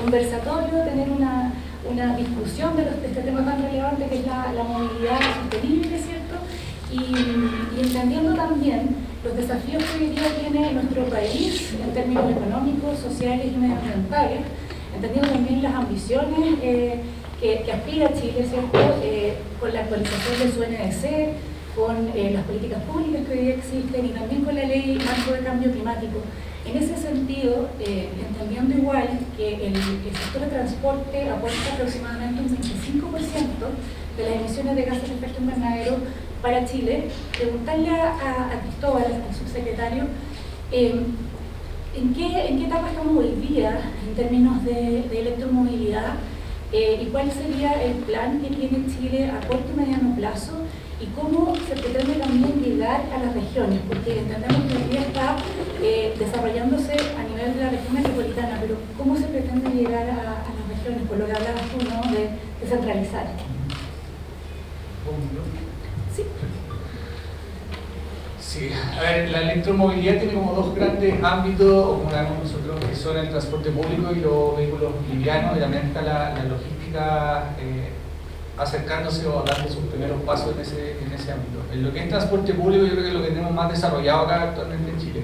conversatorio, tener una discusión de este tema tan relevante que es la movilidad sostenible, ¿cierto? Y entendiendo también los desafíos que hoy día tiene nuestro país en términos económicos, sociales y medioambientales, entendiendo también las ambiciones que aspira Chile, ¿cierto? Con la actualización de su NDC, con las políticas públicas que hoy día existen y también con la ley marco de cambio climático. En ese sentido, entendiendo igual que el sector de transporte aporta aproximadamente un 25% de las emisiones de gases de efecto invernadero para Chile, preguntarle a Cristóbal, al subsecretario, ¿en qué etapa estamos hoy día en términos de electromovilidad y cuál sería el plan que tiene Chile a corto y mediano plazo y cómo se pretende también llegar a las regiones? Porque entendemos que hoy día está desarrollándose a nivel de la región metropolitana, pero ¿cómo se pretende llegar a las regiones? Por lo que hablabas tú, ¿no? De descentralizar. Sí. Sí, a ver, la electromovilidad tiene como dos grandes ámbitos, o como llamamos nosotros, que son el transporte público y los vehículos livianos, y también está la logística acercándose o dando sus primeros pasos en ese ámbito. En lo que es transporte público, yo creo que es lo que tenemos más desarrollado acá actualmente en Chile.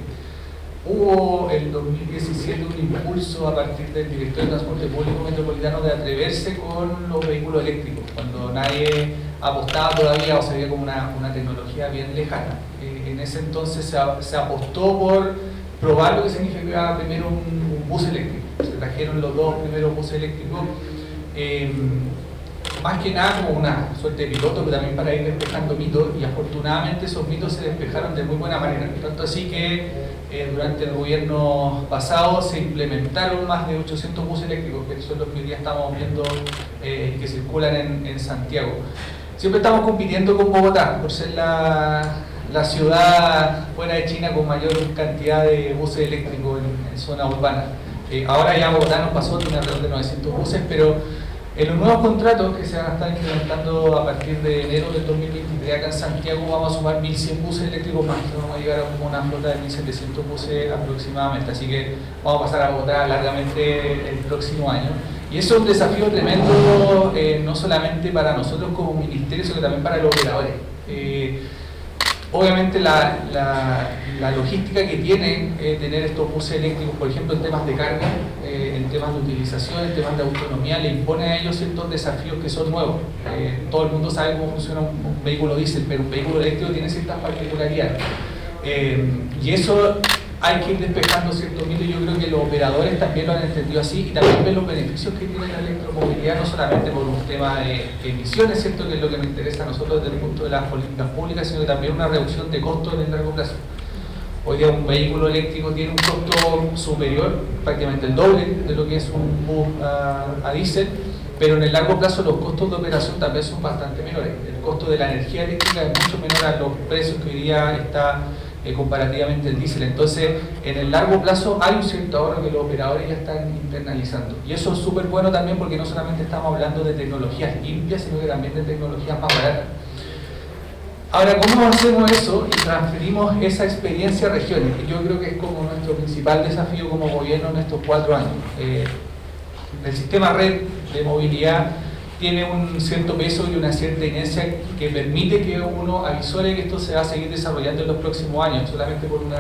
Hubo en 2017 un impulso a partir del director de transporte público metropolitano de atreverse con los vehículos eléctricos, cuando nadie apostaba todavía o se veía como una tecnología bien lejana. En ese entonces se apostó por probar lo que significaba primero un bus eléctrico. Se trajeron los dos primeros buses eléctricos, más que nada como una suerte de piloto, pero también para ir despejando mitos, y afortunadamente esos mitos se despejaron de muy buena manera. Tanto así que durante el gobierno pasado se implementaron más de 800 buses eléctricos, que son los que hoy día estamos viendo que circulan en Santiago. Siempre estamos compitiendo con Bogotá, por ser la ciudad fuera de China con mayor cantidad de buses eléctricos en zona urbana. Ahora ya Bogotá nos pasó, tiene alrededor de 900 buses, pero en los nuevos contratos que se van a estar implementando a partir de enero del 2023 acá en Santiago vamos a sumar 1.100 buses eléctricos más, vamos a llegar a una flota de 1.700 buses aproximadamente, así que vamos a pasar a Bogotá largamente el próximo año. Y eso es un desafío tremendo, no solamente para nosotros como ministerio, sino también para los operadores. Obviamente la logística que tiene tener estos buses eléctricos, por ejemplo en temas de carga, en temas de utilización, en temas de autonomía, le impone a ellos ciertos desafíos que son nuevos. Todo el mundo sabe cómo funciona un vehículo diésel, pero un vehículo eléctrico tiene ciertas particularidades. Y eso hay que ir despejando ciertos mitos, y yo creo que los operadores también lo han entendido así, y también ven los beneficios que tiene la electromovilidad, no solamente por un tema de emisiones, ¿cierto?, que es lo que nos interesa a nosotros desde el punto de las políticas públicas, sino que también una reducción de costos en el largo plazo. Hoy día un vehículo eléctrico tiene un costo superior, prácticamente el doble de lo que es un bus a diésel, pero en el largo plazo los costos de operación también son bastante menores. El costo de la energía eléctrica es mucho menor a los precios que hoy día está comparativamente el diésel. Entonces, en el largo plazo hay un cierto ahorro que los operadores ya están internalizando. Y eso es súper bueno también porque no solamente estamos hablando de tecnologías limpias, sino que también de tecnologías más baratas. Ahora, ¿cómo hacemos eso y transferimos esa experiencia a regiones? Que yo creo que es como nuestro principal desafío como gobierno en estos 4 años. El sistema red de movilidad tiene un cierto peso y una cierta inercia que permite que uno avisore que esto se va a seguir desarrollando en los próximos años. Solamente por un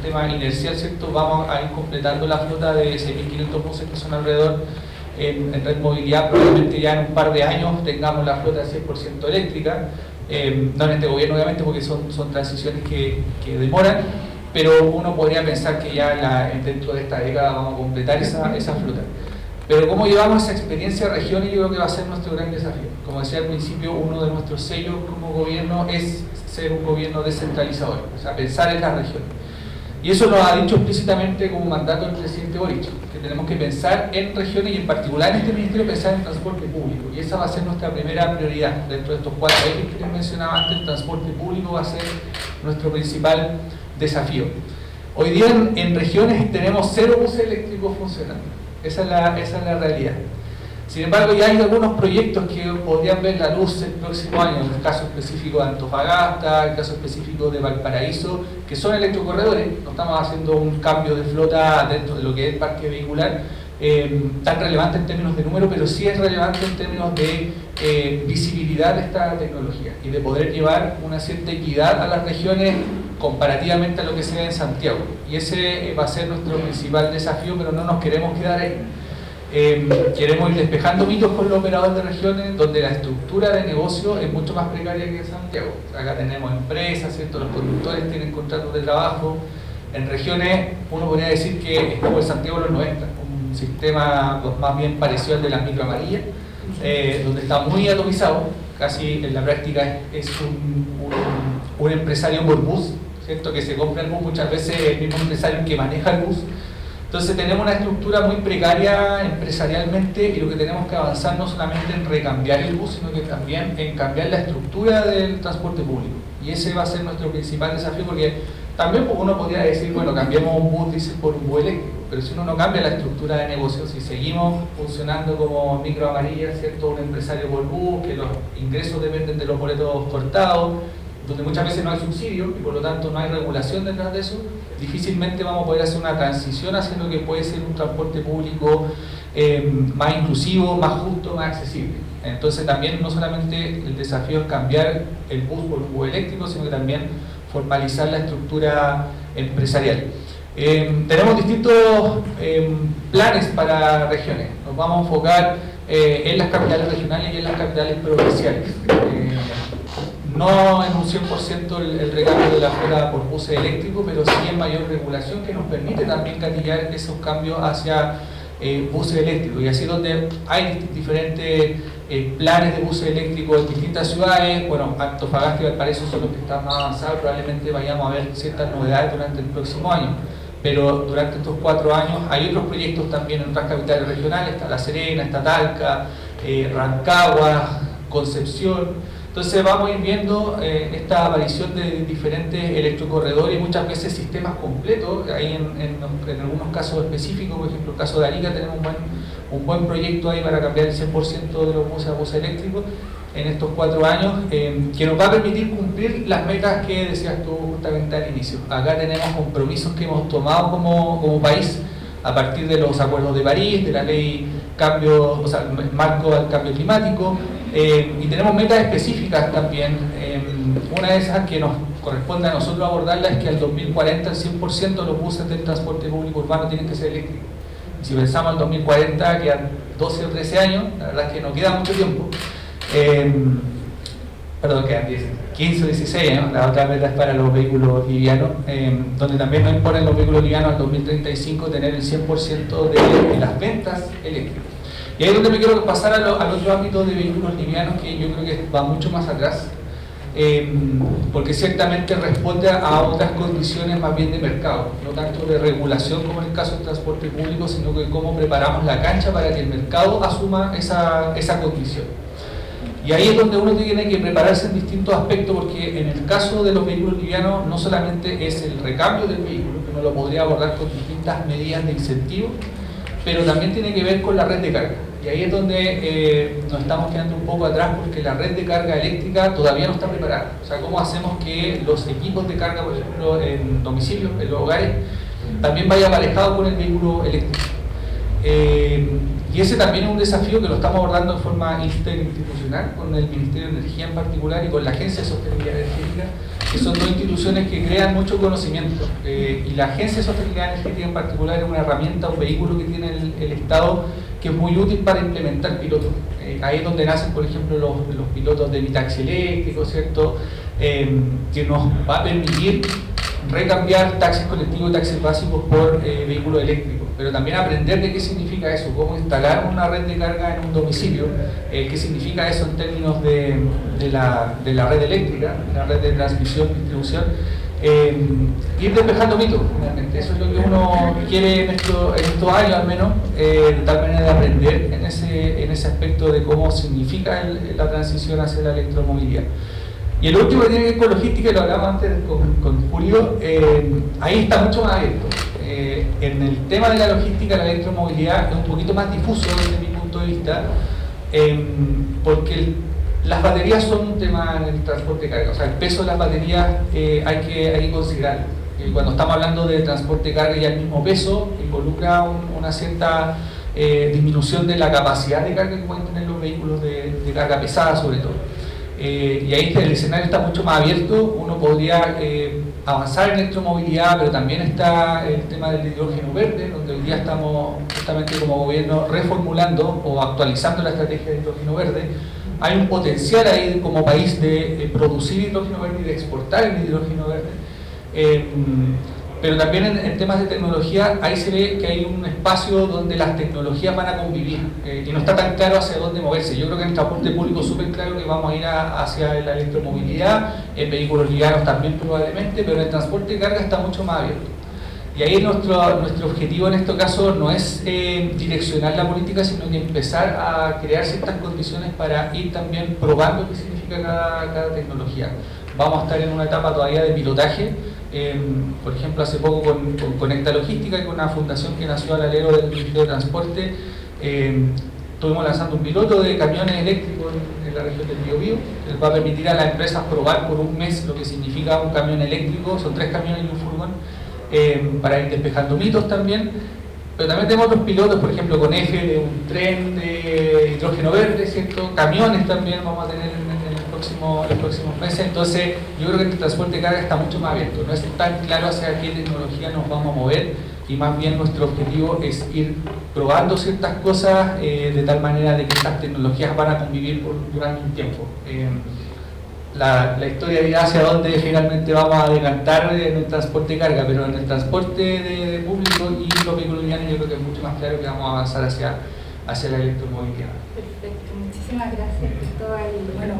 tema inercial, ¿cierto?, vamos a ir completando la flota de 6.500 buses que son alrededor en red movilidad. Probablemente ya en un par de años tengamos la flota 100% eléctrica. No en este gobierno, obviamente, porque son transiciones que demoran, pero uno podría pensar que ya dentro de esta década vamos a completar esa flota. Pero cómo llevamos esa experiencia a regiones, yo creo que va a ser nuestro gran desafío. Como decía al principio, uno de nuestros sellos como gobierno es ser un gobierno descentralizador, o sea, pensar en las regiones. Y eso lo ha dicho explícitamente como mandato el presidente Boric, que tenemos que pensar en regiones y en particular en este ministerio pensar en transporte público. Y esa va a ser nuestra primera prioridad. Dentro de estos 4 ejes que les mencionaba antes, el transporte público va a ser nuestro principal desafío. Hoy día en regiones tenemos 0 buses eléctricos funcionando. Esa es la realidad. Sin embargo, ya hay algunos proyectos que podrían ver la luz el próximo año, en el caso específico de Antofagasta, el caso específico de Valparaíso, que son electrocorredores. No estamos haciendo un cambio de flota dentro de lo que es el parque vehicular, tan relevante en términos de número, pero sí es relevante en términos de visibilidad de esta tecnología y de poder llevar una cierta equidad a las regiones comparativamente a lo que se ve en Santiago. Y ese va a ser nuestro principal desafío, pero no nos queremos quedar ahí. Queremos ir despejando mitos con los operadores de regiones donde la estructura de negocio es mucho más precaria que en Santiago. Acá tenemos empresas, ¿cierto? Los conductores tienen contratos de trabajo. En regiones uno podría decir que es como el Santiago de los 90, un sistema más bien parecido al de las micro amarillas, donde está muy atomizado, casi en la práctica es un empresario por bus, ¿cierto? Que se compra el bus, muchas veces el mismo empresario que maneja el bus. Entonces tenemos una estructura muy precaria empresarialmente y lo que tenemos que avanzar no solamente en recambiar el bus, sino que también en cambiar la estructura del transporte público. Y ese va a ser nuestro principal desafío, porque también uno podría decir, bueno, cambiemos un bus diésel por un bus eléctrico, pero si uno no cambia la estructura de negocios, si seguimos funcionando como micro amarillas, ¿cierto? Un empresario por bus, que los ingresos dependen de los boletos cortados, donde muchas veces no hay subsidio y por lo tanto no hay regulación detrás de eso, difícilmente vamos a poder hacer una transición hacia lo que puede ser un transporte público más inclusivo, más justo, más accesible. Entonces también no solamente el desafío es cambiar el bus por un bus eléctrico, sino que también formalizar la estructura empresarial. Tenemos distintos planes para regiones. Nos vamos a enfocar en las capitales regionales y en las capitales provinciales. No en un 100% el recambio de la flota por buses eléctricos, pero sí en mayor regulación que nos permite también gatillar esos cambios hacia buses eléctricos. Y así donde hay diferentes planes de buses eléctricos en distintas ciudades, bueno, Antofagasta y Valparaíso son los que están más avanzados, probablemente vayamos a ver ciertas novedades durante el próximo año. Pero durante estos 4 años hay otros proyectos también en otras capitales regionales, está La Serena, está Talca, Rancagua, Concepción. Entonces vamos a ir viendo esta aparición de diferentes electrocorredores y muchas veces sistemas completos. Ahí en algunos casos específicos, por ejemplo el caso de Arica, tenemos un buen proyecto ahí para cambiar el 100% de los buses a buses eléctricos en estos 4 años, que nos va a permitir cumplir las metas que decías tú justamente al inicio. Acá tenemos compromisos que hemos tomado como país a partir de los acuerdos de París, de la ley marco al cambio climático, y tenemos metas específicas también. Una de esas que nos corresponde a nosotros abordarla es que al 2040 el 100% de los buses del transporte público urbano tienen que ser eléctricos. Si pensamos al 2040, quedan 12 o 13 años, la verdad es que no queda mucho tiempo. Perdón, quedan 15 o 16 años, la otra meta es para los vehículos livianos, donde también nos imponen los vehículos livianos al 2035 tener el 100% de las ventas eléctricas. Y ahí es donde me quiero pasar al otro ámbito de vehículos livianos, que yo creo que va mucho más atrás, porque ciertamente responde a otras condiciones más bien de mercado, no tanto de regulación como en el caso del transporte público, sino que cómo preparamos la cancha para que el mercado asuma esa condición. Y ahí es donde uno tiene que prepararse en distintos aspectos, porque en el caso de los vehículos livianos no solamente es el recambio del vehículo, que uno lo podría abordar con distintas medidas de incentivo, pero también tiene que ver con la red de carga. Y ahí es donde nos estamos quedando un poco atrás, porque la red de carga eléctrica todavía no está preparada. O sea, ¿cómo hacemos que los equipos de carga, por ejemplo, en domicilios, en los hogares, también vaya aparejado con el vehículo eléctrico? Y ese también es un desafío que lo estamos abordando de forma interinstitucional, con el Ministerio de Energía en particular y con la Agencia de Sostenibilidad Energética, que son dos instituciones que crean mucho conocimiento. Y la Agencia de Sostenibilidad Energética en particular es una herramienta, un vehículo que tiene el Estado, que es muy útil para implementar pilotos. Ahí es donde nacen, por ejemplo, los pilotos de bitaxi eléctrico, ¿cierto? Que nos va a permitir recambiar taxis colectivos y taxis básicos por vehículos eléctricos, pero también aprender de qué significa eso, cómo instalar una red de carga en un domicilio, qué significa eso en términos de la red eléctrica, la red de transmisión, distribución, ir despejando mitos, finalmente. Eso es lo que uno quiere en estos años al menos, de tal manera de aprender en ese aspecto de cómo significa la transición hacia la electromovilidad. Y el último que tiene que ver con logística, lo hablamos antes con Julio, ahí está mucho más abierto. En el tema de la logística, la electromovilidad es un poquito más difuso desde mi punto de vista, porque las baterías son un tema en el transporte de carga. O sea, el peso de las baterías hay que considerarlo. Cuando estamos hablando de transporte de carga, ya el mismo peso involucra una cierta disminución de la capacidad de carga que pueden tener los vehículos de carga pesada sobre todo. Y ahí el escenario está mucho más abierto, uno podría avanzar en electromovilidad, pero también está el tema del hidrógeno verde, donde hoy día estamos justamente como gobierno reformulando o actualizando la estrategia de hidrógeno verde. Hay un potencial ahí como país de producir hidrógeno verde y de exportar el hidrógeno verde. Pero también en temas de tecnología, ahí se ve que hay un espacio donde las tecnologías van a convivir y no está tan claro hacia dónde moverse. Yo creo que en el transporte público es súper claro que vamos a ir hacia la electromovilidad, en vehículos livianos también probablemente, pero en el transporte de carga está mucho más abierto. Y ahí nuestro objetivo en este caso no es direccionar la política, sino que empezar a crear ciertas condiciones para ir también probando qué significa cada tecnología. Vamos a estar en una etapa todavía de pilotaje. Por ejemplo, hace poco con Conecta Logística, con una fundación que nació al alero del Ministerio de Transporte, estuvimos lanzando un piloto de camiones eléctricos en la región del Biobío, que les va a permitir a las empresas probar por un mes lo que significa un camión eléctrico. Son 3 camiones y un furgón, para ir despejando mitos también. Pero también tenemos otros pilotos, por ejemplo con EFE, de un tren de hidrógeno verde, ¿cierto? Camiones también vamos a tener en los próximos meses. Entonces yo creo que el transporte de carga está mucho más abierto, no es tan claro hacia qué tecnología nos vamos a mover, y más bien nuestro objetivo es ir probando ciertas cosas de tal manera de que estas tecnologías van a convivir durante un tiempo. La historia dirá hacia dónde finalmente vamos a decantar en el transporte de carga, pero en el transporte de público y los vehículos livianos yo creo que es mucho más claro que vamos a avanzar hacia la electromovilidad. Perfecto, muchísimas gracias, Cristóbal. Bueno,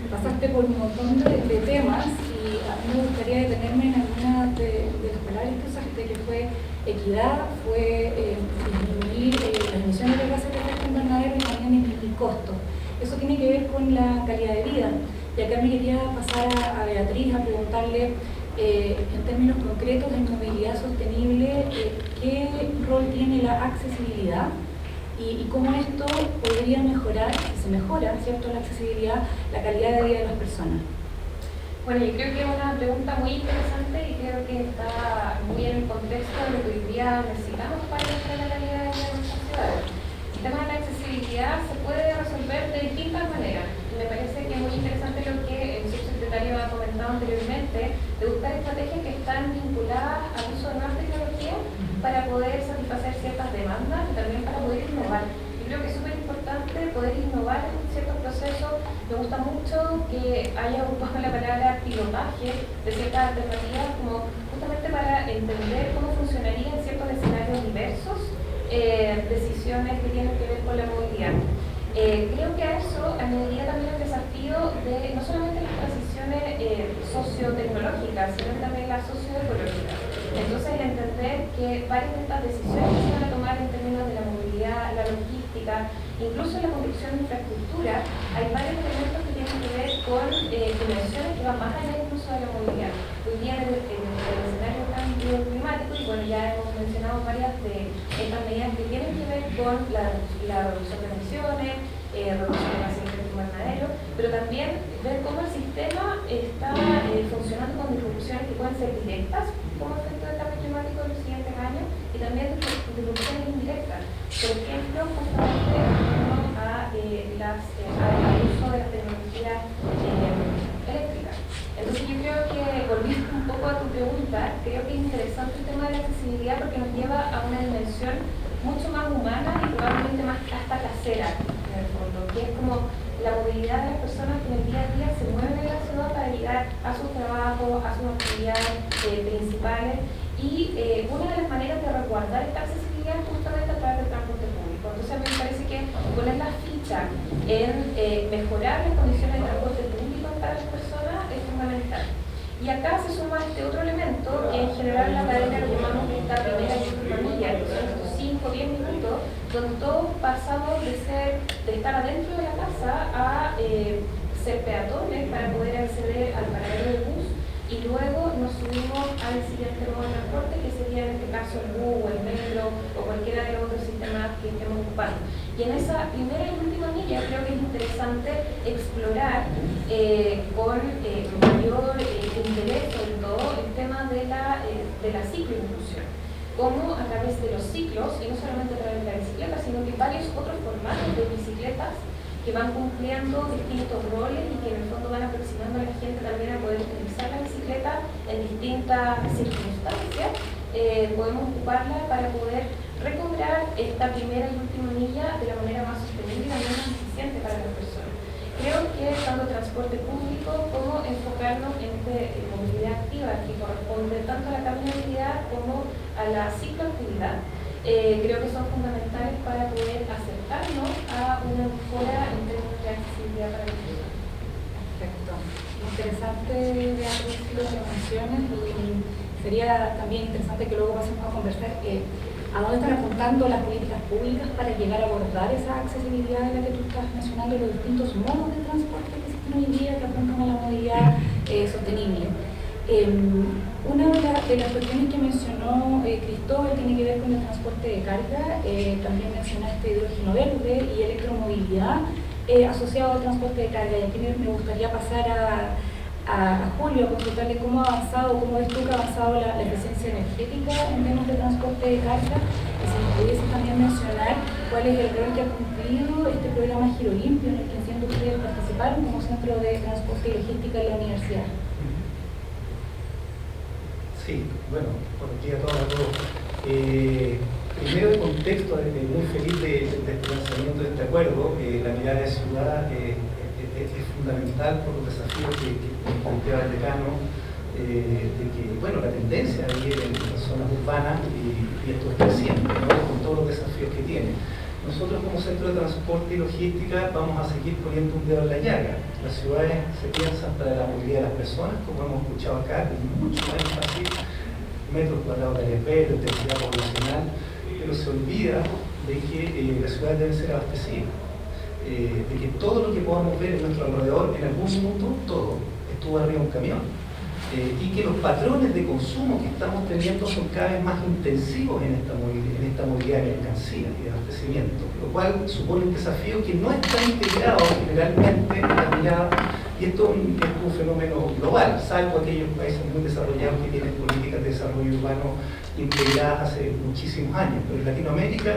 pasaste por un montón de temas y a mí me gustaría detenerme en algunas de las palabras que usaste, que fue equidad, fue disminuir las emisiones de gases de efecto invernadero y también disminuir costos. Eso tiene que ver con la calidad de vida. Y acá me quería pasar a Beatriz a preguntarle, en términos concretos, en movilidad sostenible, ¿qué rol tiene la accesibilidad? Y cómo esto podría mejorar, si se mejora, ¿cierto?, la accesibilidad, la calidad de vida de las personas. Bueno, yo creo que es una pregunta muy interesante y creo que está muy en el contexto de lo que hoy día necesitamos para mejorar la calidad de vida de nuestras ciudades. El tema de la accesibilidad se puede resolver de distintas maneras. Me parece que es muy interesante lo que el subsecretario ha comentado anteriormente, de buscar estrategias que están vinculadas al uso de nuevas tecnologías para poder satisfacer ciertas demandas y también para poder innovar. Yo creo que es súper importante poder innovar en ciertos procesos. Me gusta mucho que haya ocupado la palabra pilotaje de ciertas alternativas, como justamente para entender cómo funcionaría en ciertos escenarios diversos decisiones que tienen que ver con la movilidad. Creo que a eso añadiría también el desafío de no solamente las transiciones sociotecnológicas, sino también las socioecológicas. Entonces, entender que varias de estas decisiones que se van a tomar en términos de la movilidad, la logística, incluso en la construcción de infraestructura, hay varios elementos que tienen que ver con dimensiones que van más allá incluso de la movilidad. Hoy día en el escenario de cambio climático, y bueno, ya hemos mencionado varias de estas medidas que tienen que ver con la reducción de emisiones, reducción de gases de efecto invernadero, pero también ver cómo el sistema está funcionando con disrupciones que pueden ser directas como efecto del cambio climático en los siguientes años, y también disrupciones indirectas. Por ejemplo, justamente al uso de las tecnologías eléctricas. Entonces yo creo que, volviendo un poco a tu pregunta, creo que es interesante el tema de la accesibilidad porque nos lleva a una dimensión mucho más humana y probablemente más hasta casera, en el fondo, que es como la movilidad de las personas que en el día a día se mueven en la ciudad para llegar a sus trabajos, a sus actividades principales, y una de las maneras de resguardar esta accesibilidad es justamente a través del transporte público. Entonces a mí me parece que poner la ficha en mejorar las condiciones de transporte público para las personas es fundamental. Y acá se suma este otro elemento que en general la cadena lo llamamos esta primera y última milla, que son estos 5 o 10 minutos donde todos pasamos de estar adentro de la casa a ser peatones para poder acceder al paradero de bus, y luego nos subimos al siguiente modo de transporte, que sería en este caso el bus o el metro o cualquiera de los otros sistemas que estemos ocupando. Y en esa primera y última milla creo que es interesante explorar con mayor interés, sobre todo, el tema de la cicloinclusión. cómo a través de los ciclos, y no solamente a través de la bicicleta, sino que varios otros formatos de bicicletas que van cumpliendo distintos roles y que en el fondo van aproximando a la gente también a poder utilizar la bicicleta en distintas circunstancias, podemos ocuparla para poder recobrar esta primera y última milla de la manera más sostenible y también más eficiente para las personas. Creo que tanto transporte público como enfocarnos en movilidad activa, que corresponde tanto a la caminabilidad como a la cicloactividad, creo que son fundamentales para poder acercarnos a una mejora en términos de accesibilidad para las personas. Perfecto. Interesante ver lo que mencionas, y sería también interesante que luego pasemos a conversar a dónde están apuntando las políticas públicas para llegar a abordar esa accesibilidad de la que tú estás mencionando, los distintos modos de transporte que existen hoy en día que apuntan a la movilidad sostenible. Una de las cuestiones que mencionó Cristóbal tiene que ver con el transporte de carga. También mencionaste hidrógeno verde y electromovilidad asociado al transporte de carga. Y aquí me gustaría pasar a Julio a consultarle cómo ha avanzado, cómo ves tú que ha avanzado la eficiencia energética en temas de transporte de carga, y si nos pudiese también mencionar cuál es el rol que ha cumplido este programa Giro Limpio, en el que entiendo ustedes participaron como centro de transporte y logística en la universidad. Sí, bueno, buenos días a todos. Primero, el contexto, muy feliz del lanzamiento de este acuerdo. La mirada de ciudad es fundamental por los desafíos que planteaba el decano, de que, bueno, la tendencia a vivir en las zonas urbanas y esto es creciente, ¿no? Con todos los desafíos que tiene. Nosotros como centro de transporte y logística vamos a seguir poniendo un dedo en la llaga. Las ciudades se piensan para la movilidad de las personas, como hemos escuchado acá, con mucho más énfasis, metros cuadrados de áreas verdes, densidad poblacional, pero se olvida de que las ciudades deben ser abastecidas. De que todo lo que podamos ver en nuestro alrededor, en algún minuto, todo estuvo arriba de un camión. Y que los patrones de consumo que estamos teniendo son cada vez más intensivos en esta movilidad de mercancías y de abastecimiento, lo cual supone un desafío que no está integrado generalmente en la mirada, y esto es un fenómeno global, salvo aquellos países muy desarrollados que tienen políticas de desarrollo urbano integradas hace muchísimos años, pero en Latinoamérica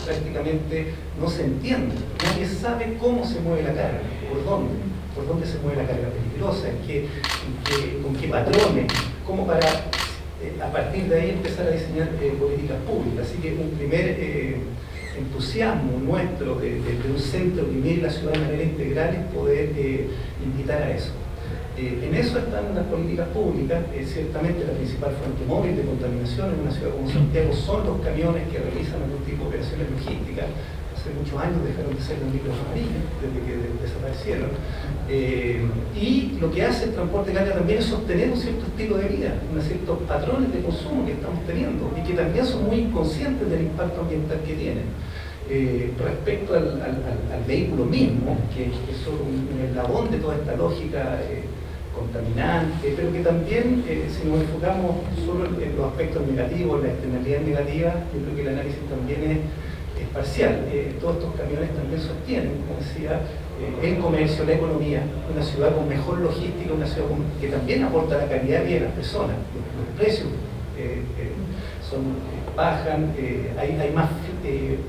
prácticamente no se entiende, nadie sabe cómo se mueve la carga, por dónde se mueve la carga peligrosa, con qué patrones, cómo para a partir de ahí empezar a diseñar políticas públicas. Así que un primer entusiasmo nuestro de un centro que mire la ciudad de manera integral es poder invitar a eso. En eso están las políticas públicas. Ciertamente la principal fuente móvil de contaminación en una ciudad como Santiago son los camiones que realizan algún tipo de operaciones logísticas. Hace muchos años dejaron de ser los micros amarillos, desde que desaparecieron. Y lo que hace el transporte de carga también es sostener un cierto estilo de vida, unos ciertos patrones de consumo que estamos teniendo y que también son muy inconscientes del impacto ambiental que tienen. Respecto al vehículo mismo, que es solo un eslabón de toda esta lógica contaminante, pero que también, si nos enfocamos solo en los aspectos negativos, la externalidad negativa, yo creo que el análisis también es parcial. Todos estos camiones también sostienen, como decía, el comercio, la economía, una ciudad con mejor logística, una ciudad que también aporta la calidad de vida a las personas. Los precios bajan, hay más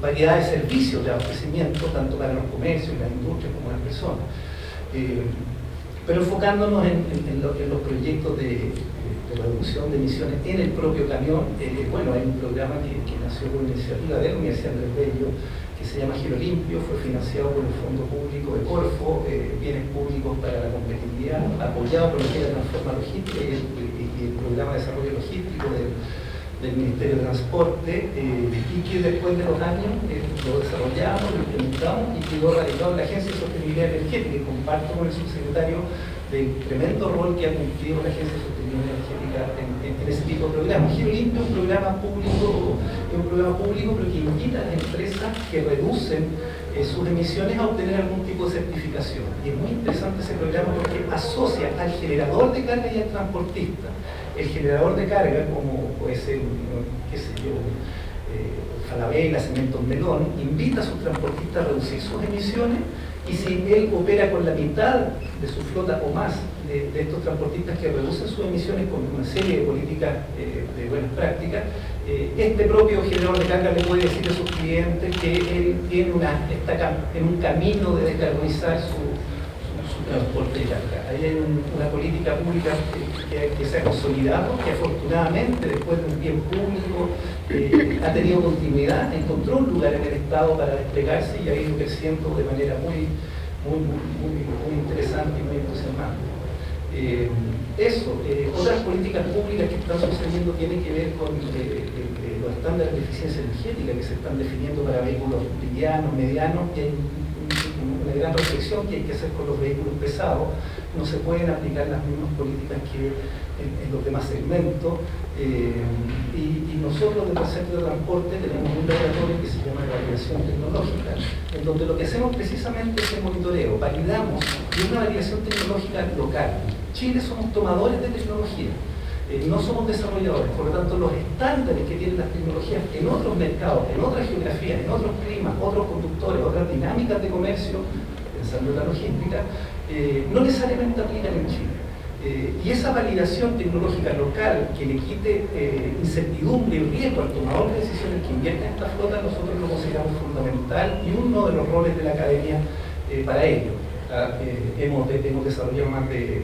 variedad de servicios de abastecimiento, tanto para los comercios, las industrias, como las personas. Pero enfocándonos en los proyectos de reducción de emisiones en el propio camión, bueno, hay un programa que nació por iniciativa de la Universidad Andrés Bello, que se llama Giro Limpio, fue financiado por el Fondo Público de Corfo, Bienes Públicos para la Competitividad, apoyado por la Transforma Logística y el Programa de Desarrollo Logístico del Ministerio de Transporte, y que después de los años lo desarrollamos, lo implementamos y quedó radicado en la Agencia de Sostenibilidad Energética, y comparto con el subsecretario del tremendo rol que ha cumplido la Agencia de Sostenibilidad Energética en ese tipo de programas. Giro Limpio es un programa público, pero que invita a las empresas que reducen sus emisiones a obtener algún tipo de certificación. Y es muy interesante ese programa porque asocia al generador de carga y al transportista. El generador de carga, como puede ser, qué sé yo, Falabella, Cemento Melón, invita a sus transportistas a reducir sus emisiones, y si él opera con la mitad de su flota o más de estos transportistas que reducen sus emisiones con una serie de políticas de buenas prácticas, este propio generador de carga le puede decir a sus clientes que él tiene está en un camino de descarbonizar su transporte de carga. Ahí hay una política pública que se ha consolidado, que afortunadamente después de un tiempo público ha tenido continuidad, encontró un lugar en el Estado para desplegarse y ha ido creciendo de manera muy interesante y muy entusiasmante. Otras políticas públicas que están sucediendo tienen que ver con los estándares de eficiencia energética que se están definiendo para vehículos livianos, medianos, y hay una gran reflexión que hay que hacer con los vehículos pesados. No se pueden aplicar las mismas políticas que en los demás segmentos, y nosotros desde el Centro de Transporte tenemos un laboratorio que se llama de validación tecnológica, en donde lo que hacemos precisamente es el monitoreo, validamos y una validación tecnológica local. Chile somos tomadores de tecnología, no somos desarrolladores, por lo tanto los estándares que tienen las tecnologías en otros mercados, en otras geografías, en otros climas, otros conductores, otras dinámicas de comercio, pensando en la logística, no necesariamente aplican en Chile. Y esa validación tecnológica local que le quite incertidumbre y riesgo al tomador de decisiones que invierte en esta flota, nosotros lo consideramos fundamental y uno de los roles de la academia para ello. Hemos desarrollado más de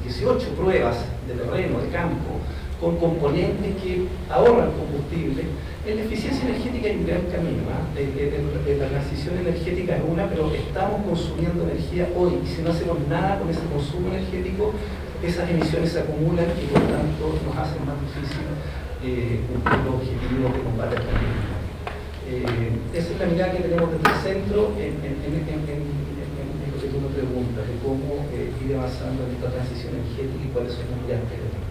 18 pruebas de terreno, de campo, con componentes que ahorran combustible. En la eficiencia energética hay un gran camino, la transición energética es una, pero estamos consumiendo energía hoy, y si no hacemos nada con ese consumo energético, esas emisiones se acumulan y por tanto nos hacen más difícil cumplir los objetivos de combate al cambio climático. Esa es la mirada que tenemos desde el centro en lo que tú me preguntas, de cómo ir avanzando en esta transición energética y cuáles son los viajes que tenemos.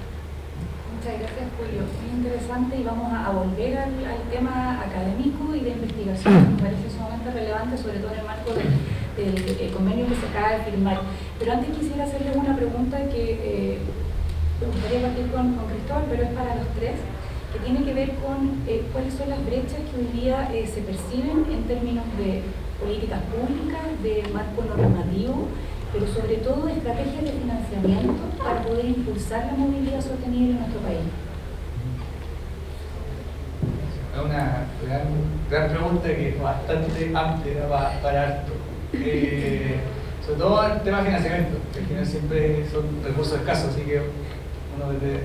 Muchas gracias, Julio. Muy interesante, y vamos a volver al tema académico y de investigación, que me parece sumamente relevante, sobre todo en el marco del convenio que se acaba de firmar. Pero antes quisiera hacerles una pregunta que me gustaría partir con Cristóbal, pero es para los tres, que tiene que ver con cuáles son las brechas que hoy día se perciben en términos de políticas públicas, de marco normativo, pero sobre todo estrategias de financiamiento para poder impulsar la movilidad sostenible en nuestro país. Es una gran pregunta que es bastante amplia para harto. Sobre todo el tema de financiamiento, que al final siempre son recursos escasos, así que uno desde el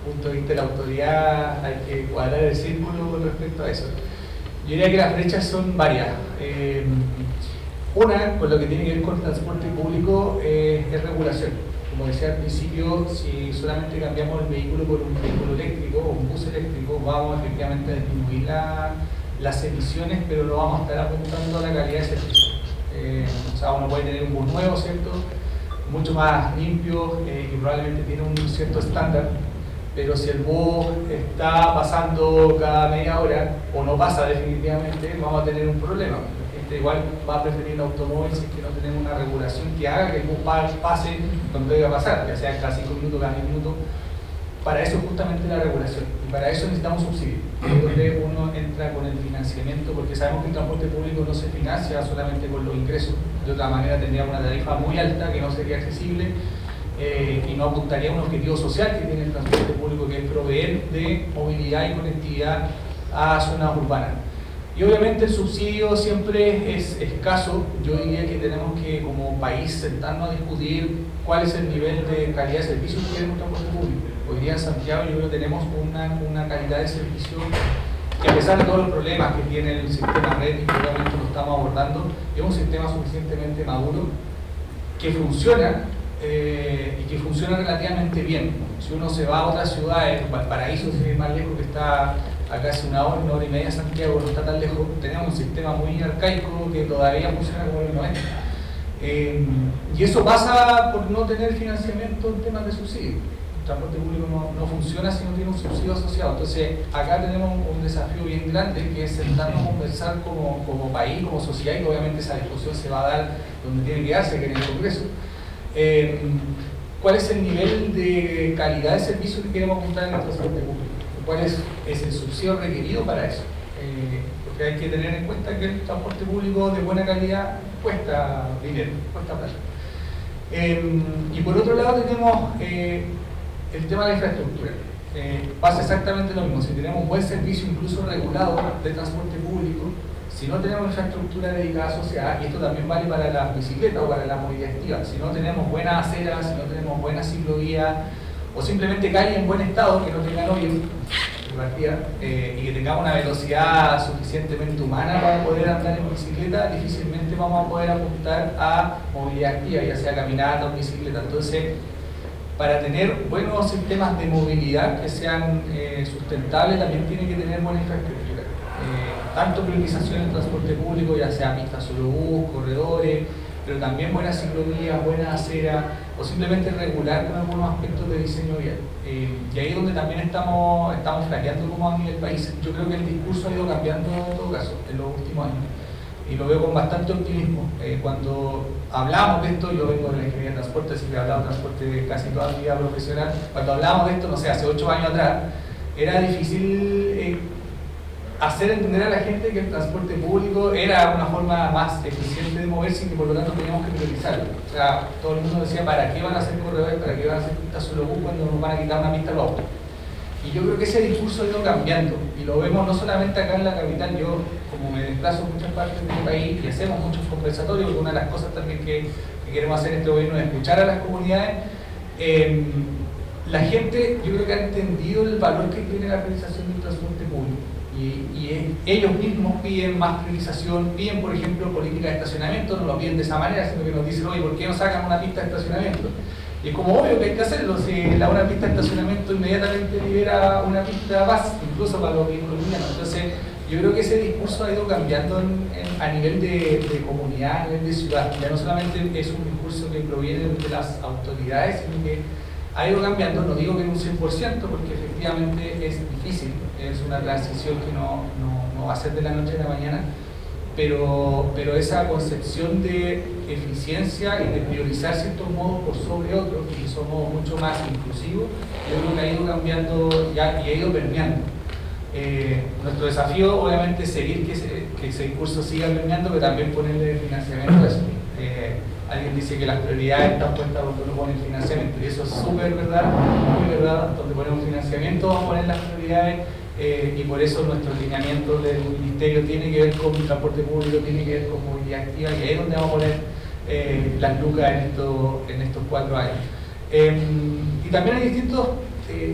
punto de vista de la autoridad hay que cuadrar el círculo con respecto a eso. Yo diría que las brechas son varias. Una, con lo que tiene que ver con el transporte público, es regulación. Como decía al principio, si solamente cambiamos el vehículo por un vehículo eléctrico o un bus eléctrico, vamos efectivamente a disminuir las emisiones, pero no vamos a estar apuntando a la calidad de servicio. O sea, uno puede tener un bus nuevo, ¿cierto?, mucho más limpio, y probablemente tiene un cierto estándar, pero si el bus está pasando cada media hora o no pasa definitivamente, vamos a tener un problema. Igual va a preferir el automóvil si es que no tenemos una regulación que haga que el bus pase donde debe pasar, ya sea cada 5 minutos, cada 10 minutos. Para eso es justamente la regulación, y para eso necesitamos subsidios, donde uno entra con el financiamiento, porque sabemos que el transporte público no se financia solamente con los ingresos. De otra manera tendríamos una tarifa muy alta que no sería accesible, y no apuntaría a un objetivo social que tiene el transporte público, que es proveer de movilidad y conectividad a zonas urbanas. Y obviamente el subsidio siempre es escaso. Yo diría que tenemos que, como país, sentarnos a discutir cuál es el nivel de calidad de servicio que tiene un transporte público. Hoy día en Santiago yo creo que tenemos una calidad de servicio que, a pesar de todos los problemas que tiene el sistema red, y que obviamente lo estamos abordando, es un sistema suficientemente maduro que funciona, y que funciona relativamente bien. Si uno se va a otras ciudades, Valparaíso, si es más lejos, que está a casi una hora y media, Santiago no está tan lejos, tenemos un sistema muy arcaico que todavía funciona como el 90. Y eso pasa por no tener financiamiento en temas de subsidio. El transporte público no funciona si no tiene un subsidio asociado. Entonces, acá tenemos un desafío bien grande, que es sentarnos a conversar como país, como sociedad, y obviamente esa discusión se va a dar donde tiene que darse, que en el Congreso. ¿Cuál es el nivel de calidad de servicio que queremos apuntar en el transporte público? ¿Cuál es el subsidio requerido para eso? Porque hay que tener en cuenta que el transporte público de buena calidad cuesta dinero, cuesta plata. Y por otro lado tenemos el tema de la infraestructura. Pasa exactamente lo mismo. Si tenemos un buen servicio, incluso regulado, de transporte público, si no tenemos infraestructura dedicada a sociedad, y esto también vale para la bicicleta o para la movilidad activa, si no tenemos buenas aceras, si no tenemos buenas ciclovías, o simplemente calles en buen estado, que no tengan hoyo de partida, y que tengamos una velocidad suficientemente humana para poder andar en bicicleta, difícilmente vamos a poder apuntar a movilidad activa, ya sea caminata o bicicleta. Entonces, para tener buenos sistemas de movilidad que sean sustentables, también tiene que tener buena infraestructura. Tanto priorización en transporte público, ya sea pistas solo bus, corredores, pero también buenas ciclovías, buenas aceras, o simplemente regular con algunos aspectos de diseño vial. Y ahí es donde también estamos flaqueando como a nivel país. Yo creo que el discurso ha ido cambiando en todo caso en los últimos años. Y lo veo con bastante optimismo. Cuando hablamos de esto, yo vengo de la ingeniería de transporte, así que he hablado de transporte casi toda mi vida profesional. Cuando hablamos de esto, no sé, hace 8 años atrás, era difícil hacer entender a la gente que el transporte público era una forma más eficiente de moverse y que por lo tanto teníamos que priorizarlo. O sea, todo el mundo decía, ¿para qué van a hacer corredores? ¿Para qué van a hacer pistas solo bus cuando nos van a quitar una pista a los autos? Y yo creo que ese discurso ha ido cambiando, y lo vemos no solamente acá en la capital. Yo, como me desplazo en muchas partes del país y hacemos muchos conversatorios, porque una de las cosas también que queremos hacer en este gobierno es escuchar a las comunidades, la gente yo creo que ha entendido el valor que tiene la priorización del transporte público. Y ellos mismos piden más priorización, piden, por ejemplo, política de estacionamiento, no lo piden de esa manera, sino que nos dicen, oye, ¿por qué no sacan una pista de estacionamiento? Y es como obvio que hay que hacerlo. Si una pista de estacionamiento inmediatamente libera una pista más, incluso para los vehículos livianos. Entonces, yo creo que ese discurso ha ido cambiando a nivel de comunidad, a nivel de ciudad. Ya no solamente es un discurso que proviene de las autoridades, sino que ha ido cambiando. No digo que en un 100%, porque efectivamente es difícil, es una transición que no va a ser de la noche a la mañana, pero esa concepción de eficiencia y de priorizar ciertos modos por sobre otros, y somos mucho más inclusivos, yo creo que ha ido cambiando ya y ha ido permeando. Nuestro desafío obviamente es seguir que ese discurso siga permeando, pero también ponerle financiamiento a eso. Alguien dice que las prioridades están puestas donde uno pone el financiamiento, y eso es súper verdad, muy verdad. Donde ponemos financiamiento vamos a poner las prioridades, y por eso nuestro lineamiento del ministerio tiene que ver con transporte público, tiene que ver con movilidad activa, y ahí es donde vamos a poner las lucas en estos 4 años. Y también hay distintos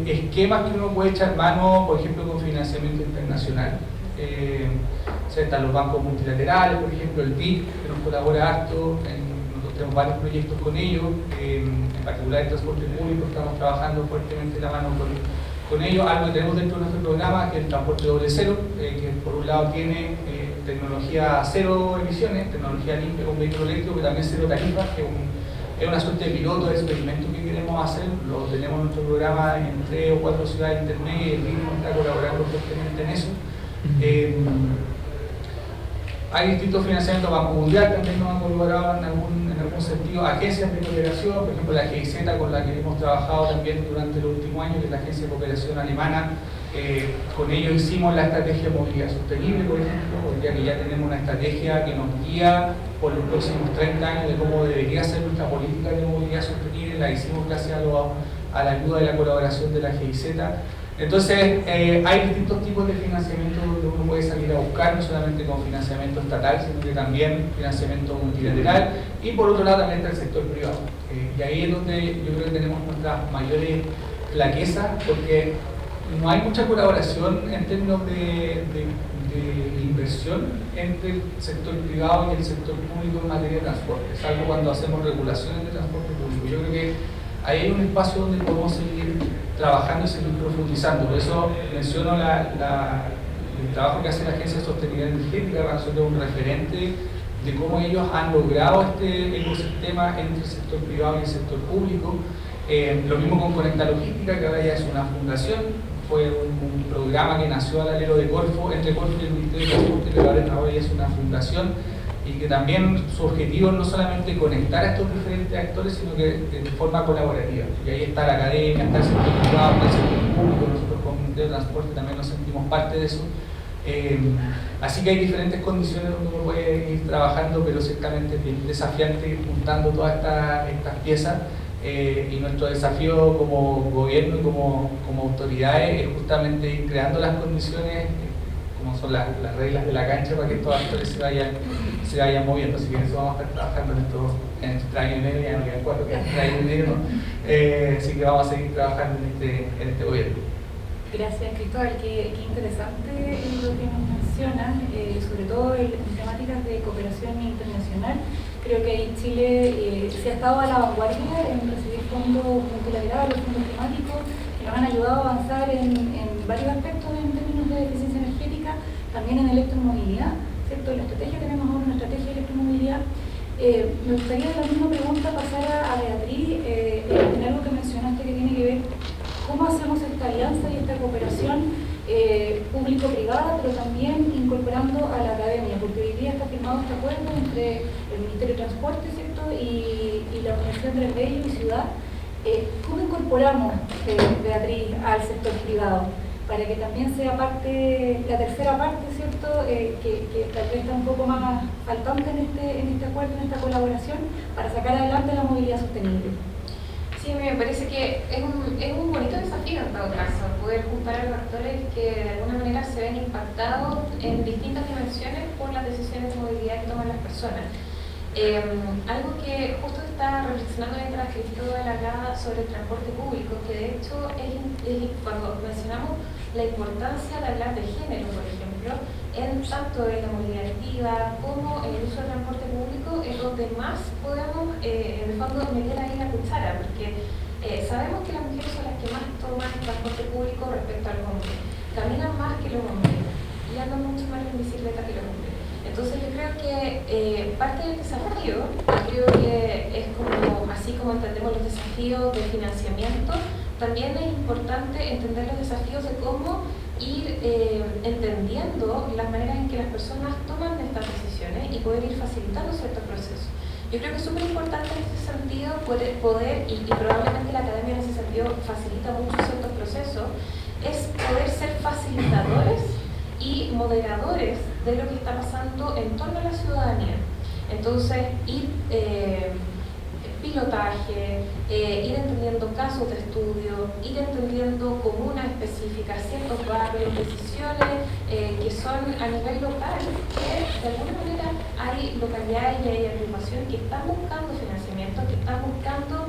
esquemas que uno puede echar mano, por ejemplo, con financiamiento internacional. O sea, están los bancos multilaterales, por ejemplo, el BID, que nos colabora harto. Nosotros tenemos varios proyectos con ellos, en particular en transporte público estamos trabajando fuertemente la mano con ellos. Algo que tenemos dentro de nuestro programa, que es el transporte doble cero, que por un lado tiene tecnología cero emisiones, tecnología limpia con vehículo eléctrico, pero también cero tarifas, que es una suerte de piloto, de experimento que queremos hacer. Lo tenemos en nuestro programa en 3 o 4 ciudades intermedias, y el mismo está colaborando fuertemente en eso. Hay distintos financiamientos. Banco Mundial también nos ha colaborado en algún sentido, agencias de cooperación, por ejemplo la GIZ, con la que hemos trabajado también durante el último año, que es la agencia de cooperación alemana. Con ellos hicimos la estrategia de movilidad sostenible, por ejemplo, ya que ya tenemos una estrategia que nos guía por los próximos 30 años de cómo debería ser nuestra política de movilidad sostenible. La hicimos gracias a la ayuda y la colaboración de la GIZ. Entonces, hay distintos tipos de financiamiento donde uno puede salir a buscar, no solamente con financiamiento estatal, sino que también financiamiento multilateral, y por otro lado también está el sector privado. Y ahí es donde yo creo que tenemos nuestras mayores flaquezas, porque no hay mucha colaboración en términos de inversión entre el sector privado y el sector público en materia de transporte, salvo cuando hacemos regulaciones de transporte público. Yo creo que ahí hay un espacio donde podemos seguir trabajando y seguir profundizando. Por eso menciono el trabajo que hace la Agencia de Sostenibilidad Energética. Para nosotros es un referente de cómo ellos han logrado este ecosistema entre el sector privado y el sector público. Lo mismo con Conecta Logística, que ahora ya es una fundación. Fue un programa que nació al alero de Corfo, entre Corfo y el Ministerio de Transporte, pero ahora ya es una fundación, y que también su objetivo es no solamente conectar a estos diferentes actores, sino que de forma colaborativa. Y ahí está la academia, está el sector privado, está el sector público. Nosotros como Ministerio de Transporte también nos sentimos parte de eso. Así que hay diferentes condiciones donde uno puede ir trabajando, pero ciertamente es bien desafiante ir juntando todas estas piezas. Y nuestro desafío como gobierno y como autoridades es justamente ir creando las condiciones, como son las reglas de la cancha, para que estos actores se vayan moviendo. Así que en eso vamos a estar trabajando en este año y medio, ya no quedan 4, quedan 3 años y medio, ¿no? Así que vamos a seguir trabajando en este gobierno. Gracias, Cristóbal. Qué interesante lo que nos mencionas, sobre todo en temáticas de cooperación internacional. Creo que ahí Chile se ha estado a la vanguardia en recibir fondos multilaterales, fondos climáticos, que nos han ayudado a avanzar en varios aspectos en términos de eficiencia energética, también en electromovilidad, ¿cierto? La estrategia, tenemos ahora una estrategia de electromovilidad. Me gustaría de la misma pregunta pasar a Beatriz, en algo que mencionaste que tiene que ver cómo hacemos esta alianza y esta cooperación público-privada, pero también incorporando a la academia, porque hoy día está firmado este acuerdo entre el Ministerio de Transporte, ¿cierto? y la Universidad de Bello y Ciudad. ¿Cómo incorporamos, Beatriz, al sector privado? Para que también sea parte, la tercera parte, ¿cierto? Que tal vez está un poco más faltante en este acuerdo, en esta colaboración, para sacar adelante la movilidad sostenible. Sí, me parece que es un bonito desafío en todo caso, poder juntar a los actores que de alguna manera se ven impactados en distintas dimensiones por las decisiones de movilidad que toman las personas. Algo que justo está reflexionando mientras Cristóbal hablaba sobre el transporte público, que de hecho es cuando mencionamos la importancia de hablar de género, por ejemplo, tanto en la movilidad activa como en el uso del transporte público, es donde más podemos, en el fondo, meter ahí la cuchara, porque sabemos que las mujeres son las que más toman el transporte público respecto al hombre, caminan más que los hombres y andan mucho más en bicicleta que los hombres. Entonces yo creo que parte del desafío, creo que es como, así como entendemos los desafíos de financiamiento, también es importante entender los desafíos de cómo ir entendiendo las maneras en que las personas toman estas decisiones y poder ir facilitando ciertos procesos. Yo creo que es súper importante en ese sentido poder y probablemente la academia en ese sentido facilita mucho ciertos procesos, es poder ser facilitadores y moderadores de lo que está pasando en torno a la ciudadanía. Entonces, ir pilotaje, ir entendiendo casos de estudio, ir entendiendo comunas específicas, ciertos barrios, decisiones que son a nivel local, que de alguna manera hay localidades y hay agrupaciones que están buscando financiamiento, que están buscando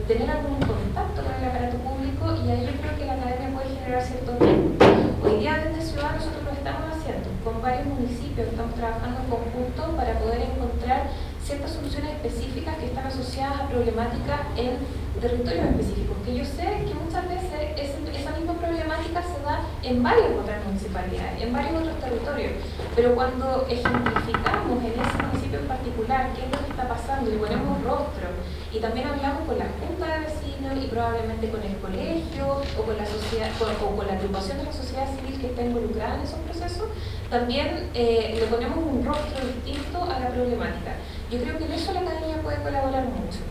tener algún contacto con el aparato público, y ahí yo creo que la academia puede generar ciertos vínculos. Hoy día desde Ciudad nosotros lo estamos haciendo, con varios municipios estamos trabajando en conjunto para poder encontrar ciertas soluciones específicas que están asociadas a problemáticas en territorios específicos, que yo sé que muchas veces esa misma problemática se da en varias otras municipalidades, en varios otros territorios, pero cuando ejemplificamos en ese municipio en particular qué es lo que está pasando y ponemos rostro, y también hablamos con la junta de vecinos y probablemente con el colegio o con la sociedad o con la agrupación de la sociedad civil que está involucrada en esos procesos, también le ponemos un rostro distinto a la problemática. Yo creo que en eso la academia puede colaborar mucho.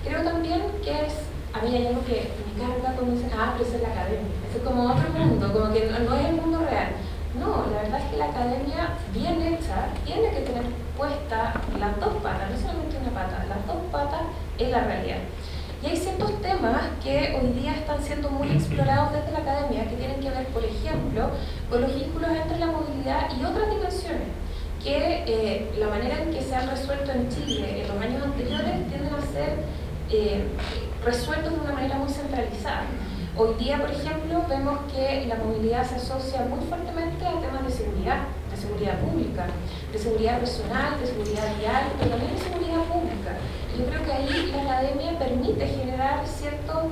Creo también que a mí hay algo que me carga cuando dicen, pero eso es la academia, eso es como otro mundo, como que no es el mundo real. No, la verdad es que la academia bien hecha tiene que tener puestas las dos patas, no solamente una pata, las dos patas en la realidad. Y hay ciertos temas que hoy día están siendo muy explorados desde la academia, que tienen que ver, por ejemplo, con los vínculos entre la movilidad y otras dimensiones, que la manera en que se han resuelto en Chile en los años anteriores tienden a ser resueltos de una manera muy centralizada. Hoy día, por ejemplo, vemos que la movilidad se asocia muy fuertemente a temas de seguridad pública, de seguridad personal, de seguridad vial, pero también de seguridad pública. Yo creo que ahí la academia permite generar ciertos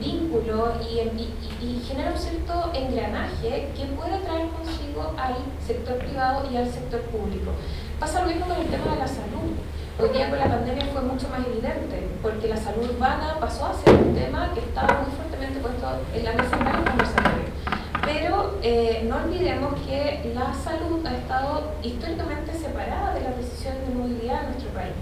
vínculos y genera un cierto engranaje que puede traer consigo al sector privado y al sector público. Pasa lo mismo con el tema de la salud. Hoy día con la pandemia fue mucho más evidente, porque la salud urbana pasó a ser un tema que estaba muy fuertemente puesto en la mesa para el conversatorio. Pero no olvidemos que la salud ha estado históricamente separada de las decisiones de movilidad en nuestro país.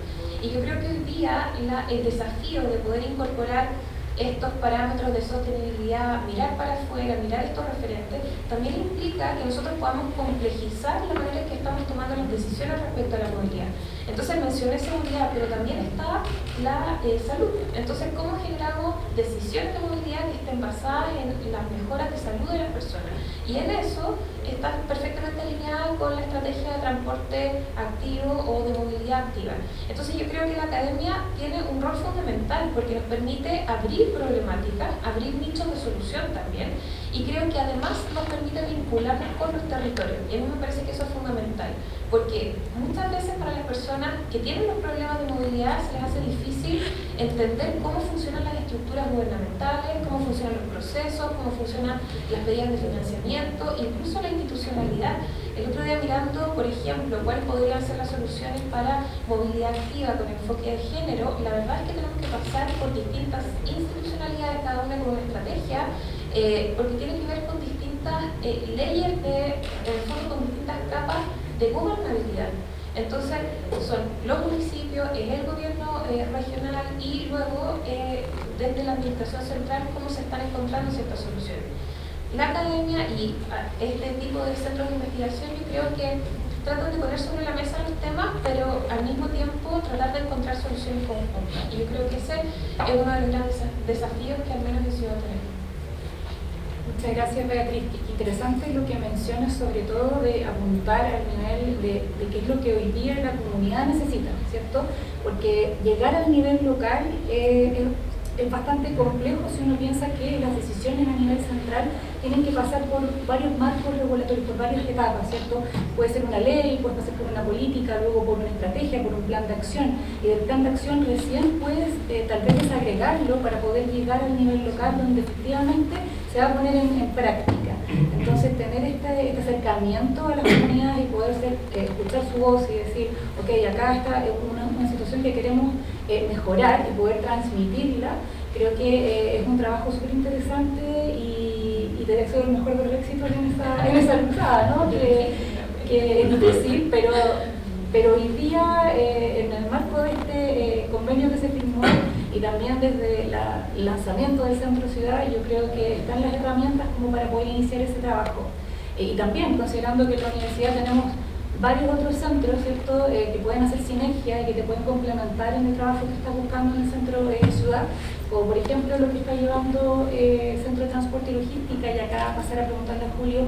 Y yo creo que hoy día el desafío de poder incorporar estos parámetros de sostenibilidad, mirar para afuera, mirar estos referentes, también implica que nosotros podamos complejizar la manera en que estamos tomando las decisiones respecto a la movilidad. Entonces mencioné seguridad, pero también está la salud. Entonces, ¿cómo generamos decisiones de movilidad que estén basadas en las mejoras de salud de las personas? Y en eso está perfectamente alineada con la estrategia de transporte activo o de movilidad activa. Entonces yo creo que la academia tiene un rol fundamental porque nos permite abrir problemáticas, abrir nichos de solución también, y creo que además nos permite vincularnos con los territorios. Y a mí me parece que eso es fundamental, porque muchas veces para las personas que tienen los problemas de movilidad se les hace difícil entender cómo funcionan las estructuras gubernamentales, cómo funcionan los procesos, cómo funcionan las medidas de financiamiento, incluso la institucionalidad. El otro día mirando, por ejemplo, cuáles podrían ser las soluciones para movilidad activa con enfoque de género, la verdad es que tenemos que pasar por distintas institucionalidades, cada una con una estrategia, porque tiene que ver con distintas layers, en el fondo con distintas capas de gobernabilidad. Entonces, son los municipios, es el gobierno regional y luego desde la administración central cómo se están encontrando ciertas soluciones. La academia y este tipo de centros de investigación yo creo que tratan de poner sobre la mesa los temas, pero al mismo tiempo tratar de encontrar soluciones conjuntas. Y yo creo que ese es uno de los grandes desafíos que al menos yo sí voy a tener. Muchas gracias, Beatriz. Interesante lo que mencionas, sobre todo de apuntar al nivel de qué es lo que hoy día la comunidad necesita, ¿cierto? Porque llegar al nivel local es bastante complejo si uno piensa que las decisiones a nivel central tienen que pasar por varios marcos regulatorios, por varias etapas, ¿cierto? Puede ser una ley, puede pasar por una política, luego por una estrategia, por un plan de acción, y del plan de acción recién puedes tal vez desagregarlo para poder llegar al nivel local donde efectivamente se va a poner en práctica. Entonces, tener este acercamiento a las comunidades y poder escuchar su voz y decir, ok, acá está una situación que queremos mejorar y poder transmitirla, creo que es un trabajo súper interesante y te deseo el mejor de los éxitos en esa cruzada, ¿no? Que es difícil, pero hoy día, en el marco de este convenio que se firmó y también desde el lanzamiento del Centro Ciudad, yo creo que están las herramientas como para poder iniciar ese trabajo. Y también, considerando que en la universidad tenemos varios otros centros, ¿cierto?, que pueden hacer sinergia y que te pueden complementar en el trabajo que estás buscando en el Centro Ciudad, como por ejemplo lo que está llevando el Centro de Transporte y Logística, y acá pasar a preguntarle a Julio,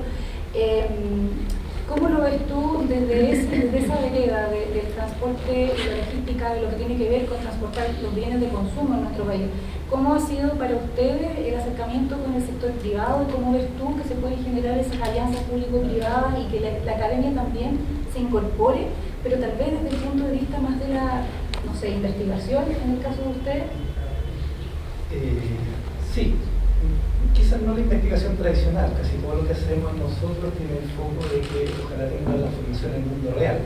¿cómo lo ves tú desde esa vereda del transporte y la logística, de lo que tiene que ver con transportar los bienes de consumo en nuestro país? ¿Cómo ha sido para ustedes el acercamiento con el sector privado y cómo ves tú que se pueden generar esas alianzas público-privadas y que la academia también se incorpore, pero tal vez desde el punto de vista más de la, no sé, investigación en el caso de ustedes? Sí. Quizás no la investigación tradicional, casi todo lo que hacemos nosotros tiene el foco de que ojalá tenga la formación en el mundo real.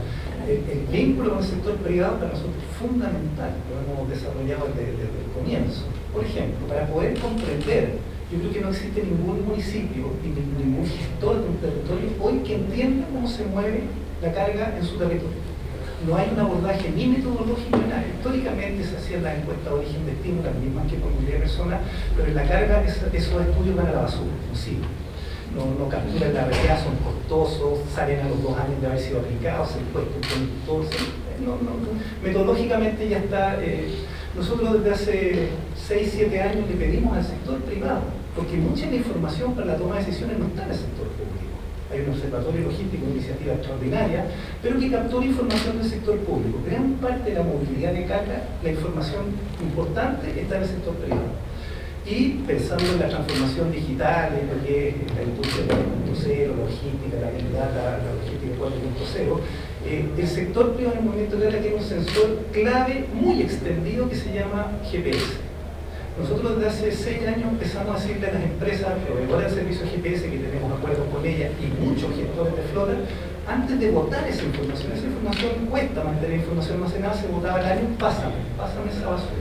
El vínculo con el sector privado para nosotros es fundamental, lo hemos desarrollado desde el comienzo. Por ejemplo, para poder comprender, yo creo que no existe ningún municipio ni ningún gestor de un territorio hoy que entienda cómo se mueve la carga en su territorio. No hay un abordaje ni metodológico ni nada. Históricamente se hacían las encuestas de origen destino, las mismas que por movilidad de personas, pero en la carga esos estudios van a la basura, imposible. No capturan la realidad, son costosos, salen a los 2 años de haber sido aplicados, el puesto el conductor. Metodológicamente ya está. Nosotros desde hace 6-7 años le pedimos al sector privado, porque mucha de la información para la toma de decisiones no está en el sector público. Hay un observatorio logístico, una iniciativa extraordinaria, pero que captura información del sector público. Gran parte de la movilidad de carga, la información importante está en el sector privado. Y pensando en la transformación digital, en lo que es la industria 4.0, la logística, la habilidad, la logística 4.0, el sector privado en el movimiento real tiene un sensor clave muy extendido que se llama GPS. Nosotros desde hace 6 años empezamos a decirle a las empresas proveedoras de servicios GPS, que tenemos acuerdos con ellas, y muchos gestores de flota, antes de votar esa información cuesta mantener información almacenada, se votaba al año, pásame esa basura.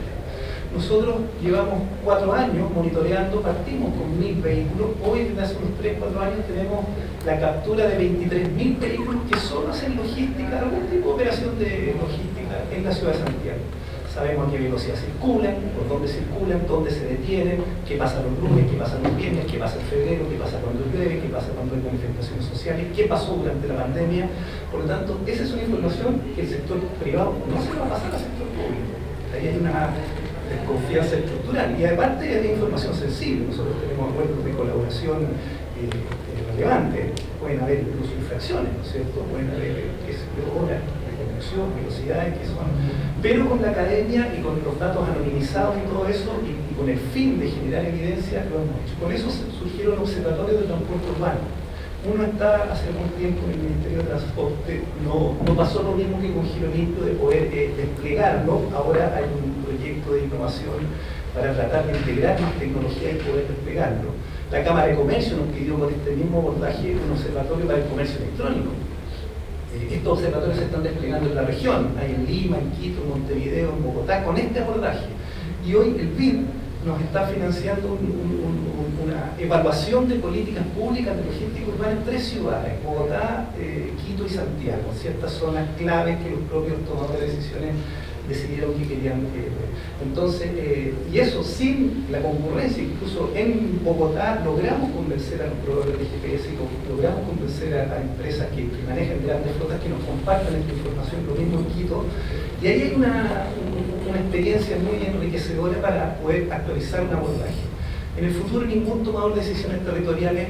Nosotros llevamos 4 años monitoreando, partimos con 1000 vehículos, hoy desde hace unos 3-4 años tenemos la captura de 23.000 vehículos que solo hacen logística, algún tipo de operación de logística en la ciudad de Santiago. sabemos a qué velocidad circulan, por dónde circulan, dónde se detienen, qué pasa los lunes, qué pasa los viernes, qué pasa en febrero, qué pasa cuando llueve, qué pasa cuando hay manifestaciones sociales, qué pasó durante la pandemia. Por lo tanto, esa es una información que el sector privado no se va a pasar al sector público. Ahí hay una desconfianza estructural y aparte hay información sensible. Nosotros tenemos acuerdos de colaboración relevantes, pueden haber incluso infracciones, ¿no es cierto? Pueden haber horas de conexión, velocidades que son, pero con la academia y con los datos anonimizados y todo eso, y con el fin de generar evidencia, lo hemos hecho. Con eso surgieron observatorios de transporte urbano. Uno está hace algún tiempo en el Ministerio de Transporte, no pasó lo mismo que con Giro Limpio de poder desplegarlo. Ahora hay un proyecto de innovación para tratar de integrar más tecnología y poder desplegarlo. La Cámara de Comercio nos pidió por este mismo abordaje un observatorio para el comercio electrónico. Estos observatorios se están desplegando en la región, hay en Lima, en Quito, en Montevideo, en Bogotá, con este abordaje. Y hoy el BID nos está financiando una evaluación de políticas públicas de logística urbana en 3 ciudades, Bogotá, Quito y Santiago, ciertas zonas claves que los propios tomadores de decisiones decidieron que querían ver. Entonces, y eso sin la concurrencia, incluso en Bogotá logramos convencer a los proveedores de GPS y logramos convencer a empresas que manejan grandes flotas que nos compartan esta información, lo mismo en Quito, y ahí hay una experiencia muy enriquecedora para poder actualizar un abordaje. En el futuro ningún tomador de decisiones territoriales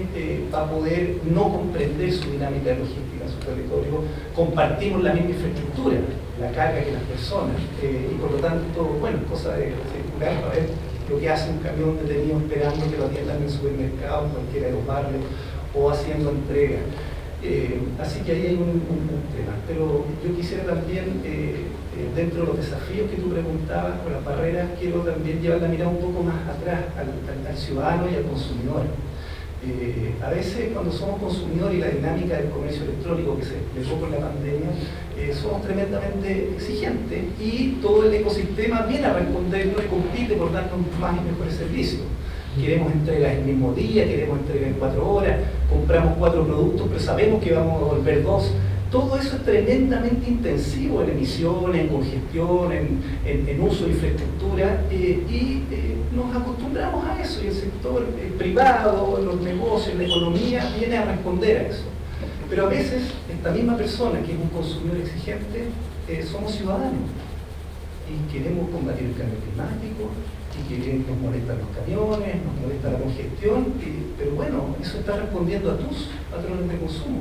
va a poder no comprender su dinámica logística en su territorio. Compartimos la misma infraestructura, la carga que las personas, y por lo tanto, bueno, cosa de circular para ver lo que hace un camión detenido esperando que lo atiendan en el supermercado, en cualquiera de los barrios, o haciendo entrega. Así que ahí hay un tema. Pero yo quisiera también, dentro de los desafíos que tú preguntabas con las barreras, quiero también llevar la mirada un poco más atrás al ciudadano y al consumidor. A veces cuando somos consumidores y la dinámica del comercio electrónico que se desplegó con la pandemia, somos tremendamente exigentes y todo el ecosistema viene a respondernos y compite por darnos más y mejores servicios. Queremos entregas el mismo día, queremos entregas en 4 horas, compramos 4 productos, pero sabemos que vamos a devolver 2. Todo eso es tremendamente intensivo en emisiones, en congestión, en uso de infraestructura, y nos acostumbramos a eso, y el sector privado, los negocios, la economía, viene a responder a eso. Pero a veces, esta misma persona que es un consumidor exigente, somos ciudadanos, y queremos combatir el cambio climático, y que nos molestan los camiones, nos molesta la congestión, pero bueno, eso está respondiendo a tus patrones de consumo.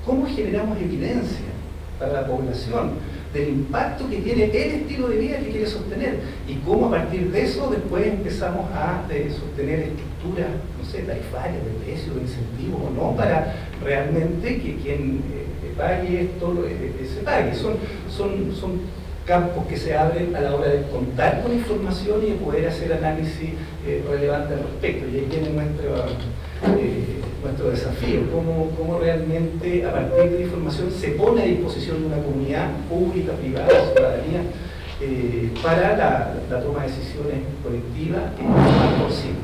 ¿Cómo generamos evidencia para la población del impacto que tiene el estilo de vida que quiere sostener? Y cómo a partir de eso después empezamos a sostener estructuras, no sé, tarifarias, de precios, de incentivos o no, para realmente que quien pague esto se pague. Son campos que se abren a la hora de contar con información y de poder hacer análisis relevante al respecto. Y ahí viene nuestro desafío, cómo realmente a partir de la información se pone a disposición de una comunidad pública, privada, ciudadanía, para la toma de decisiones colectivas lo más posible.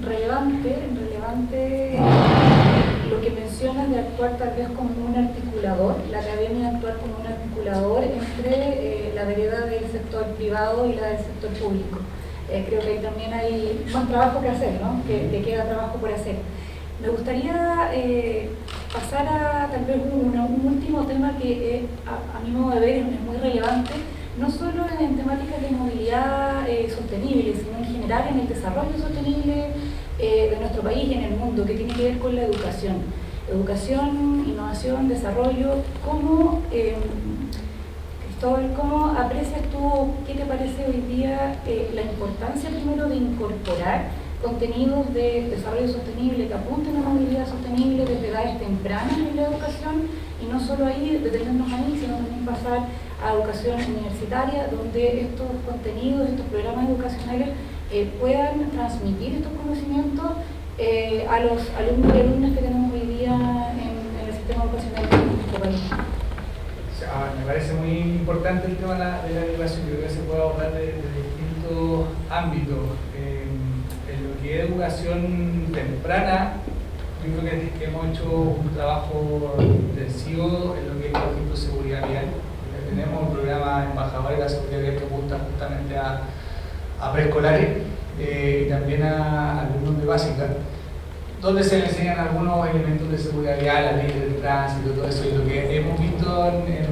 Relevante lo que mencionas de actuar tal vez como un articulador, la academia de actuar como un articulador entre la vereda del sector privado y la del sector público. Creo que ahí también hay más trabajo que hacer, ¿no? Que queda trabajo por hacer. Me gustaría pasar a tal vez un último tema que a mi modo de ver es muy relevante, no solo en temáticas de movilidad sostenible, sino en general en el desarrollo sostenible de nuestro país y en el mundo, que tiene que ver con la educación. Educación, innovación, desarrollo. Cristóbal, ¿cómo aprecias tú, qué te parece hoy día la importancia primero de incorporar contenidos de desarrollo sostenible que apunten a movilidad sostenible desde edades tempranas en la educación, y no solo ahí, detenernos ahí, sino también pasar a educación universitaria, donde estos contenidos, estos programas educacionales puedan transmitir estos conocimientos a los alumnos y alumnas que tenemos hoy día en el sistema educacional de nuestro país? Me parece muy importante el tema de la educación. Yo creo que se puede abordar de distintos ámbitos. En lo que es educación temprana, Yo creo que hemos hecho un trabajo intensivo en lo que es, por ejemplo, seguridad vial. Tenemos un programa Embajadores de la Seguridad Vial que apunta justamente a preescolares y también a alumnos de básica, donde se les enseñan algunos elementos de seguridad vial, la ley del tránsito, todo eso. Y lo que hemos visto, al menos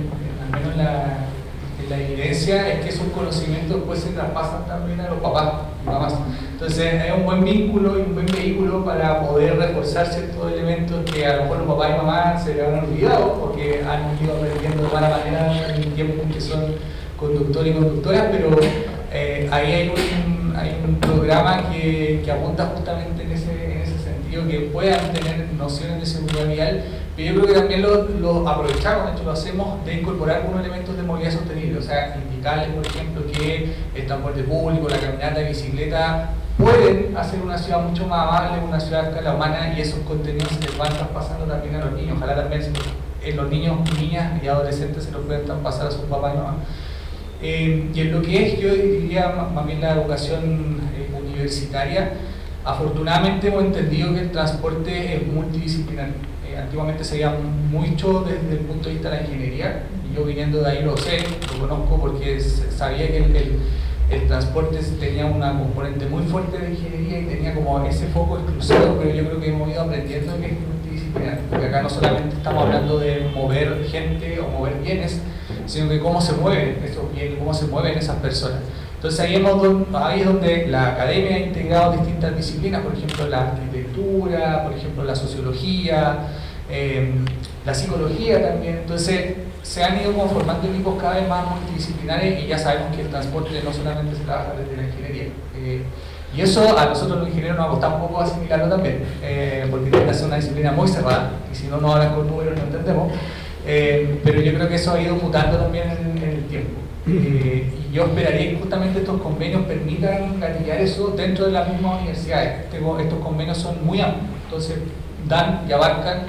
en la evidencia, es que esos conocimientos después se traspasan también a los papás y mamás. Entonces hay un buen vínculo y un buen vehículo para poder reforzar ciertos elementos que a lo mejor los papás y mamás se le han olvidado porque han ido aprendiendo de mala manera en el tiempo en que son conductores y conductoras, pero ahí hay un programa que apunta justamente en ese sentido, que puedan tener nociones de seguridad vial, pero yo creo que también lo aprovechamos, de hecho lo hacemos, de incorporar algunos elementos de movilidad sostenible, o sea, indicarles, por ejemplo, que el transporte público, la caminata, la bicicleta, pueden hacer una ciudad mucho más amable, una ciudad a escala humana, y esos contenidos se les van traspasando también a los niños. Ojalá también en los niños, niñas y adolescentes se los puedan traspasar a sus papás y mamás. Y en lo que es, yo diría, más bien la educación universitaria, afortunadamente hemos entendido que el transporte es multidisciplinar. Antiguamente se veía mucho desde el punto de vista de la ingeniería, y yo viniendo de ahí lo sé, lo conozco porque sabía que el transporte tenía una componente muy fuerte de ingeniería y tenía como ese foco exclusivo, pero yo creo que hemos ido aprendiendo que es multidisciplinar, porque acá no solamente estamos hablando de mover gente o mover bienes, sino que cómo se mueven esos bienes, cómo se mueven esas personas. Entonces ahí es donde la academia ha integrado distintas disciplinas, por ejemplo la arquitectura, por ejemplo la sociología, la psicología también. Entonces se han ido conformando equipos cada vez más multidisciplinares y ya sabemos que el transporte no solamente se trabaja desde la ingeniería. Y eso a nosotros los ingenieros nos ha costado un poco asimilarlo también, porque tiene que ser una disciplina muy cerrada y si no nos hablan con números no entendemos. Pero yo creo que eso ha ido mutando también en el tiempo. Y yo esperaría que justamente estos convenios permitan gatillar eso dentro de las mismas universidades. Estos convenios son muy amplios, entonces dan y abarcan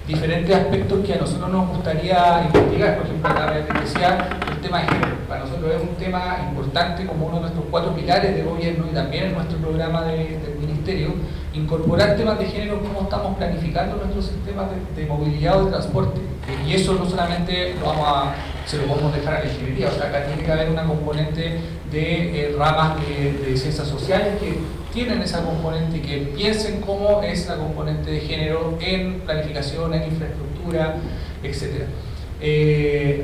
diferentes aspectos que a nosotros nos gustaría investigar. Por ejemplo, acá les decía el tema de género. Para nosotros es un tema importante, como uno de nuestros 4 pilares de gobierno y también en nuestro programa del ministerio, incorporar temas de género, cómo estamos planificando nuestros sistemas de movilidad o de transporte. Y eso no solamente se lo podemos dejar a la ingeniería, o sea, acá tiene que haber una componente de ramas de ciencias sociales que tienen esa componente y que piensen cómo es la componente de género en planificación, en infraestructura, etc.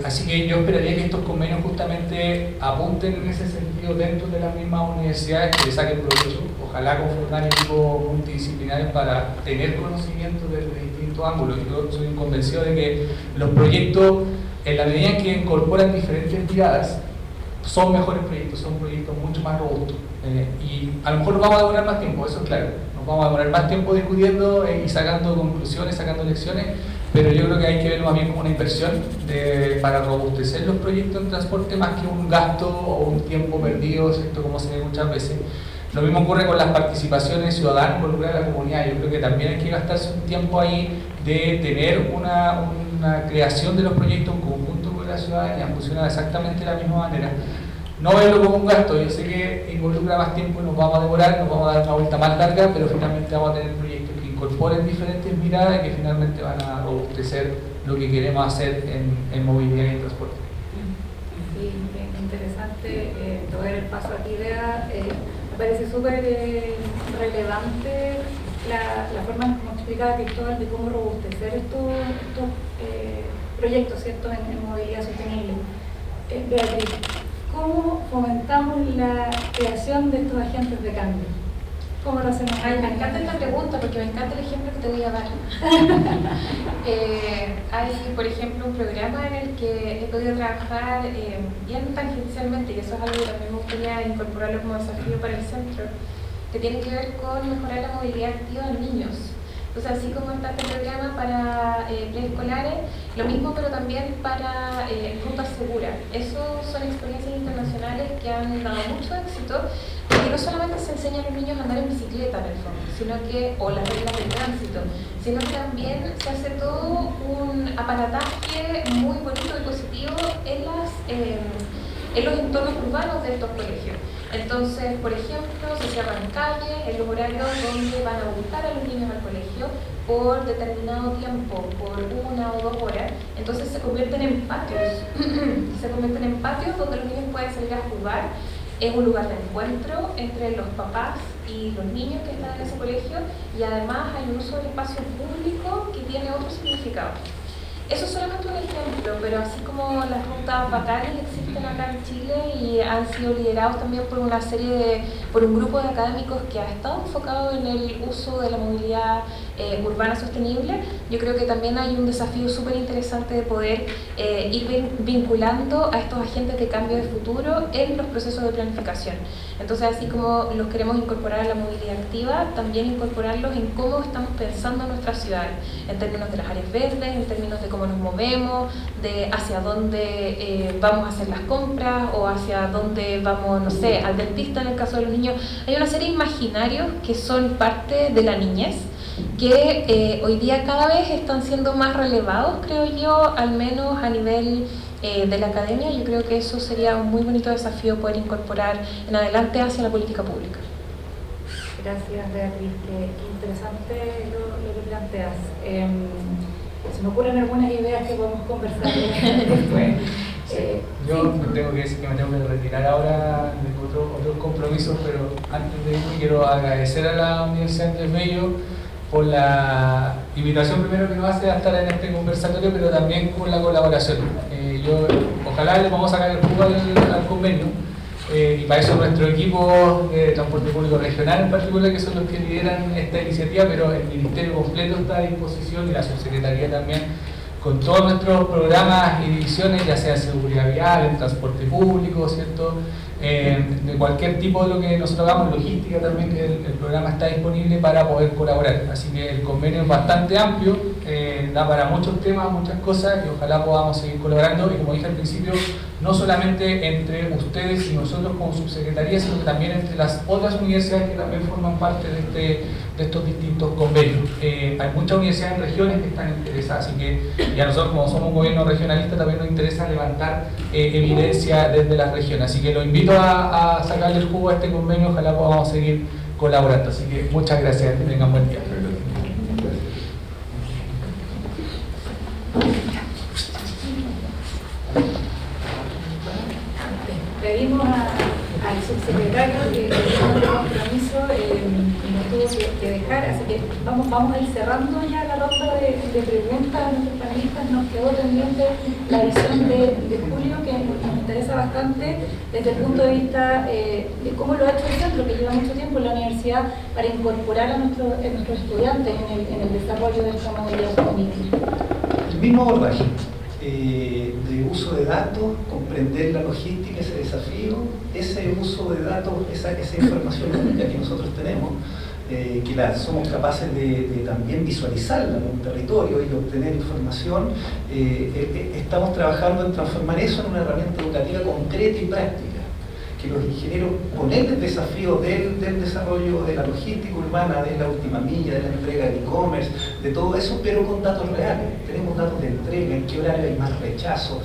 Así que yo esperaría que estos convenios justamente apunten en ese sentido dentro de las mismas universidades, que le saquen provecho, ojalá conformar equipos multidisciplinares para tener conocimiento desde distintos ángulos. Yo soy convencido de que los proyectos, en la medida en que incorporan diferentes miradas, son mejores proyectos, son proyectos mucho más robustos. Y a lo mejor nos vamos a demorar más tiempo, eso es claro. Nos vamos a demorar más tiempo discutiendo y sacando conclusiones, sacando lecciones, pero yo creo que hay que verlo más bien como una inversión para robustecer los proyectos en transporte más que un gasto o un tiempo perdido, ¿cierto? Como se ve muchas veces. Lo mismo ocurre con las participaciones ciudadanas involucradas en la comunidad. Yo creo que también hay que gastarse un tiempo ahí de tener una creación de los proyectos en conjunto con la ciudadanía, funciona exactamente de la misma manera. No verlo como un gasto, yo sé que involucra más tiempo y nos vamos a demorar, nos vamos a dar una vuelta más larga, pero finalmente vamos a tener proyectos que incorporen diferentes miradas y que finalmente van a robustecer lo que queremos hacer en movilidad y en transporte. Sí, bien interesante. Te voy a dar el paso a ti, Bea. Me parece súper relevante la forma como explicaba Cristóbal de cómo robustecer estos proyectos, ¿cierto?, en movilidad sostenible. Beatriz, ¿cómo fomentamos la creación de estos agentes de cambio? ¿Cómo lo hacemos? Ay, me encanta esta pregunta porque me encanta el ejemplo que te voy a dar. Hay, por ejemplo, un programa en el que he podido trabajar bien tangencialmente, y eso es algo que también me gustaría incorporarlo como desafío para el centro, que tiene que ver con mejorar la movilidad activa de niños. Entonces, así como está este programa para preescolares, lo mismo pero también para rutas seguras. Eso son experiencias internacionales que han dado mucho éxito, porque no solamente se enseña a los niños a andar en bicicleta en el fondo, o las reglas del tránsito, sino que también se hace todo un aparataje muy bonito y positivo en en los entornos urbanos de estos colegios. Entonces, por ejemplo, se cierran calles en los horarios donde van a ubicar a los niños al colegio por determinado tiempo, por 1 o 2 horas. Entonces se convierten en patios, donde los niños pueden salir a jugar. Es un lugar de encuentro entre los papás y los niños que están en ese colegio, y además hay un uso del espacio público que tiene otro significado. Eso es solamente un ejemplo, pero así como las rutas bacales existen acá en Chile y han sido liderados también por por un grupo de académicos que ha estado enfocado en el uso de la movilidad urbana sostenible, yo creo que también hay un desafío súper interesante de poder ir vinculando a estos agentes de cambio de futuro en los procesos de planificación. Entonces, así como los queremos incorporar a la movilidad activa, también incorporarlos en cómo estamos pensando nuestras ciudades, en términos de las áreas verdes, en términos de cómo nos movemos, de hacia dónde vamos a hacer las compras o hacia dónde vamos, no sé, al dentista en el caso de los niños. Hay una serie de imaginarios que son parte de la niñez, que hoy día cada vez están siendo más relevados, creo yo, al menos a nivel de la academia. Yo creo que eso sería un muy bonito desafío poder incorporar en adelante hacia la política pública. Gracias, Beatriz, qué interesante lo que planteas. Se me ocurren algunas ideas que podemos conversar después. Yo tengo que decir que me tengo que retirar ahora de otros compromisos, pero antes de irme quiero agradecer a la Universidad Andrés Bello por la invitación primero que nos hace a estar en este conversatorio, pero también con la colaboración. Ojalá le vamos a sacar el jugo al convenio, y para eso nuestro equipo de transporte público regional en particular, que son los que lideran esta iniciativa, pero el Ministerio completo está a disposición y la Subsecretaría también, con todos nuestros programas y divisiones, ya sea seguridad vial, en transporte público, ¿cierto? De cualquier tipo de lo que nosotros hagamos, logística también, que el programa está disponible para poder colaborar. Así que el convenio es bastante amplio, da para muchos temas, muchas cosas, y ojalá podamos seguir colaborando. Y como dije al principio, no solamente entre ustedes y nosotros como subsecretaría, sino que también entre las otras universidades que también forman parte de estos distintos convenios. Hay muchas universidades en regiones que están interesadas, así que ya nosotros, como somos un gobierno regionalista, también nos interesa levantar evidencia desde las regiones. Así que lo invito a sacarle el jugo a este convenio, ojalá podamos seguir colaborando. Así que muchas gracias, que tengan buen día. Pedimos al subsecretario que el compromiso nos tuvo que dejar, así que vamos a ir cerrando ya la ronda de preguntas a nuestros panelistas. Nos quedó pendiente la edición de julio, que nos interesa bastante desde el punto de vista de cómo lo ha hecho el centro, que lleva mucho tiempo en la universidad, para incorporar a nuestros estudiantes en el desarrollo de esta movilidad sostenible. El mismo abordaje de uso de datos, comprender la logística, ese desafío, ese uso de datos, esa información única que nosotros tenemos, que somos capaces de también visualizarla en un territorio y obtener información. Estamos trabajando en transformar eso en una herramienta educativa concreta y práctica, que los ingenieros, con el desafío del desarrollo de la logística urbana, de la última milla, de la entrega de e-commerce, de todo eso, pero con datos reales. Tenemos datos de entrega, en qué horario hay más rechazo,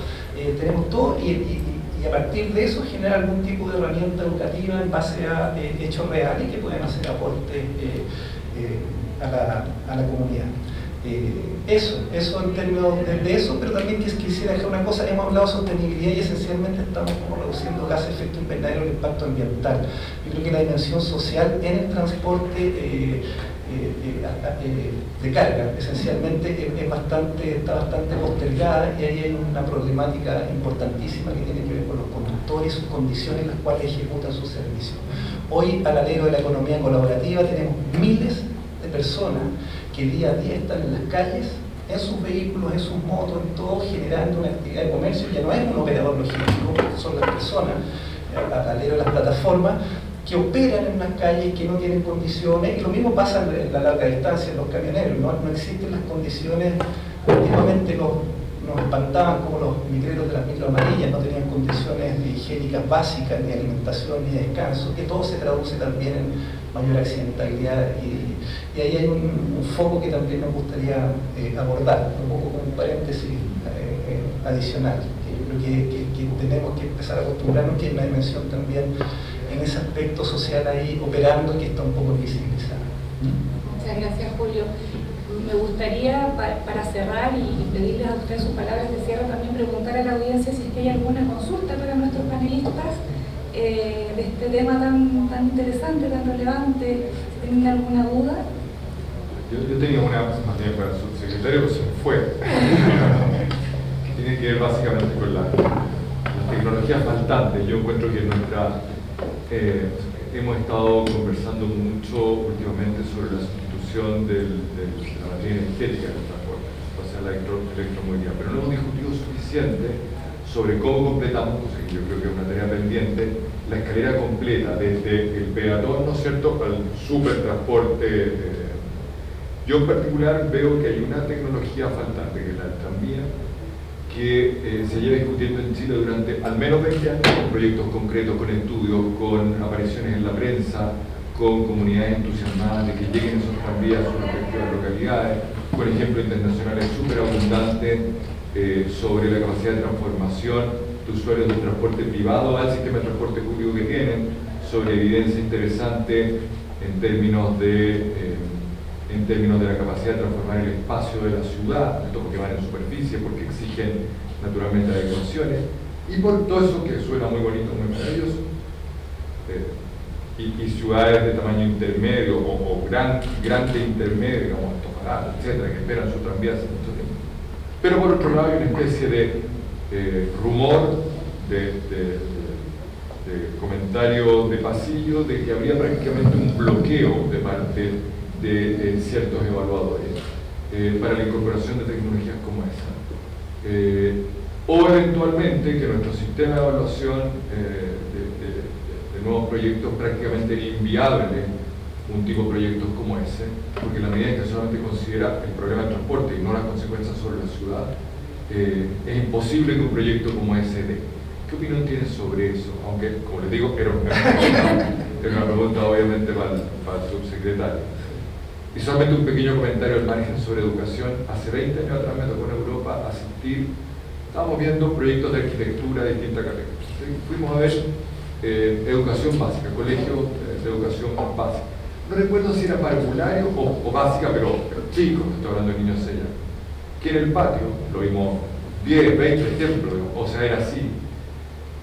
tenemos todo, y a partir de eso generar algún tipo de herramienta educativa en base a hechos reales que pueden hacer aporte a la comunidad. Eso en términos de eso, pero también quisiera dejar una cosa. Hemos hablado de sostenibilidad y esencialmente estamos como reduciendo gases de efecto invernadero, el impacto ambiental. Yo creo que la dimensión social en el transporte de carga esencialmente está bastante postergada, y ahí hay una problemática importantísima que tiene que ver con los conductores y sus condiciones en las cuales ejecutan sus servicios. Hoy, al alero de la economía colaborativa, tenemos miles de personas que día a día están en las calles, en sus vehículos, en sus motos, en todo, generando una actividad de comercio. Ya no es un operador logístico, son las personas, al alero de las plataformas, que operan en unas calles que no tienen condiciones, y lo mismo pasa en la larga distancia, en los camioneros, no existen las condiciones. Últimamente nos espantaban como los micreros de las micro amarillas no tenían condiciones higiénicas básicas, ni alimentación, ni descanso, que todo se traduce también en mayor accidentalidad, y ahí hay un foco que también nos gustaría abordar, un poco como un paréntesis adicional, que yo pero que tenemos que empezar a acostumbrarnos, que hay una dimensión también en ese aspecto social ahí operando que está un poco invisibilizada. Muchas gracias, Julio. Me gustaría, para cerrar y pedirles a ustedes sus palabras de cierre, también preguntar a la audiencia si es que hay alguna consulta para nuestros panelistas de este tema tan interesante, tan relevante. Si tienen alguna duda. Yo tenía una más bien para el subsecretario, pero se me fue. Que tiene que ver básicamente con las tecnologías faltantes. Yo encuentro que hemos estado conversando mucho últimamente sobre la sustitución de la materia energética del transporte, o sea, la electromovilidad, pero no hemos discutido suficiente sobre cómo completamos, cosa que yo creo que es una tarea pendiente, la escalera completa, desde el peatón, ¿no es cierto?, al supertransporte. Yo en particular veo que hay una tecnología faltante, que es la del tranvía, que se lleva discutiendo en Chile durante al menos 20 años, con proyectos concretos, con estudios, con apariciones en la prensa, con comunidades entusiasmadas de que lleguen esos tranvías a sus respectivas localidades, con ejemplos internacionales súper abundantes sobre la capacidad de transformación de usuarios del transporte privado al sistema de transporte público que tienen, sobre evidencia interesante en términos de la capacidad de transformar el espacio de la ciudad, porque van en superficie, porque exigen naturalmente adecuaciones, y por todo eso que suena muy bonito, muy maravilloso, y ciudades de tamaño intermedio o grande intermedio, digamos, Antofagasta, etcétera, que esperan su tranvía hace mucho tiempo. Pero por otro lado hay una especie de rumor, de comentario de pasillo, de que habría prácticamente un bloqueo de parte de ciertos evaluadores para la incorporación de tecnologías como esa. O eventualmente que nuestro sistema de evaluación de nuevos proyectos prácticamente era inviable un tipo de proyectos como ese, porque en la medida en que solamente considera el problema del transporte y no las consecuencias sobre la ciudad, es imposible que un proyecto como ese dé. ¿Qué opinión tienes sobre eso? Aunque, como les digo, era una pregunta obviamente para el subsecretario. Y solamente un pequeño comentario al margen sobre educación. Hace 20 años atrás me tocó en Europa asistir, estábamos viendo proyectos de arquitectura de distintas categorías. Fuimos a ver educación básica, colegio de educación básica. No recuerdo si era parvulario o básica, pero chicos, estoy hablando de niños allá. Que en el patio, lo vimos 10, 20 ejemplos, o sea, era así.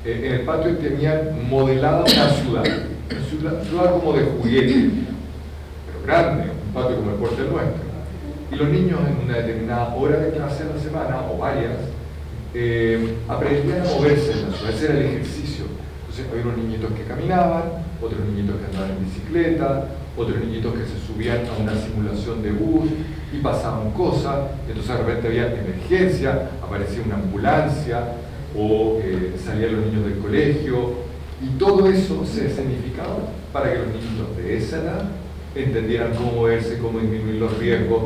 En el patio tenían modelada una ciudad como de juguete, pero grande, un patio como el porte nuestro. Y los niños en una determinada hora de clase a la semana, o varias, aprendían a moverse en la ciudad, ese era el ejercicio. Entonces había unos niñitos que caminaban, otros niñitos que andaban en bicicleta, otros niñitos que se subían a una simulación de bus y pasaban cosas, entonces de repente había emergencia, aparecía una ambulancia, o salían los niños del colegio, y todo eso se escenificaba para que los niños de esa edad entendieran cómo moverse, cómo disminuir los riesgos,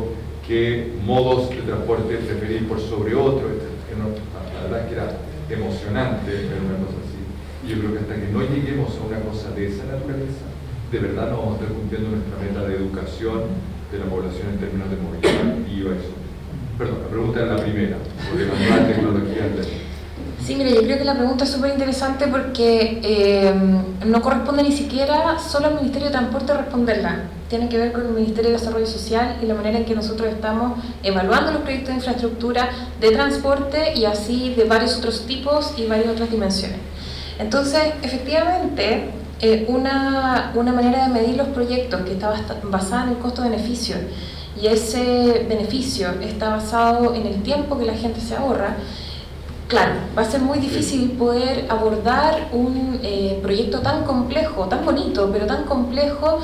qué modos de transporte preferir por sobre otros, etc. La verdad es que era emocionante ver una cosa así. Y yo creo que hasta que no lleguemos a una cosa de esa naturaleza, de verdad no vamos a estar cumpliendo nuestra meta de educación de la población en términos de movilidad y eso. Perdón, la pregunta era la primera, sobre la nueva tecnología del. Sí, mire, yo creo que la pregunta es súper interesante porque no corresponde ni siquiera solo al Ministerio de Transporte responderla. Tiene que ver con el Ministerio de Desarrollo Social y la manera en que nosotros estamos evaluando los proyectos de infraestructura de transporte y así de varios otros tipos y varias otras dimensiones. Entonces, efectivamente, una manera de medir los proyectos que está basada en el costo-beneficio y ese beneficio está basado en el tiempo que la gente se ahorra. Claro, va a ser muy difícil poder abordar un proyecto tan complejo, tan bonito, pero tan complejo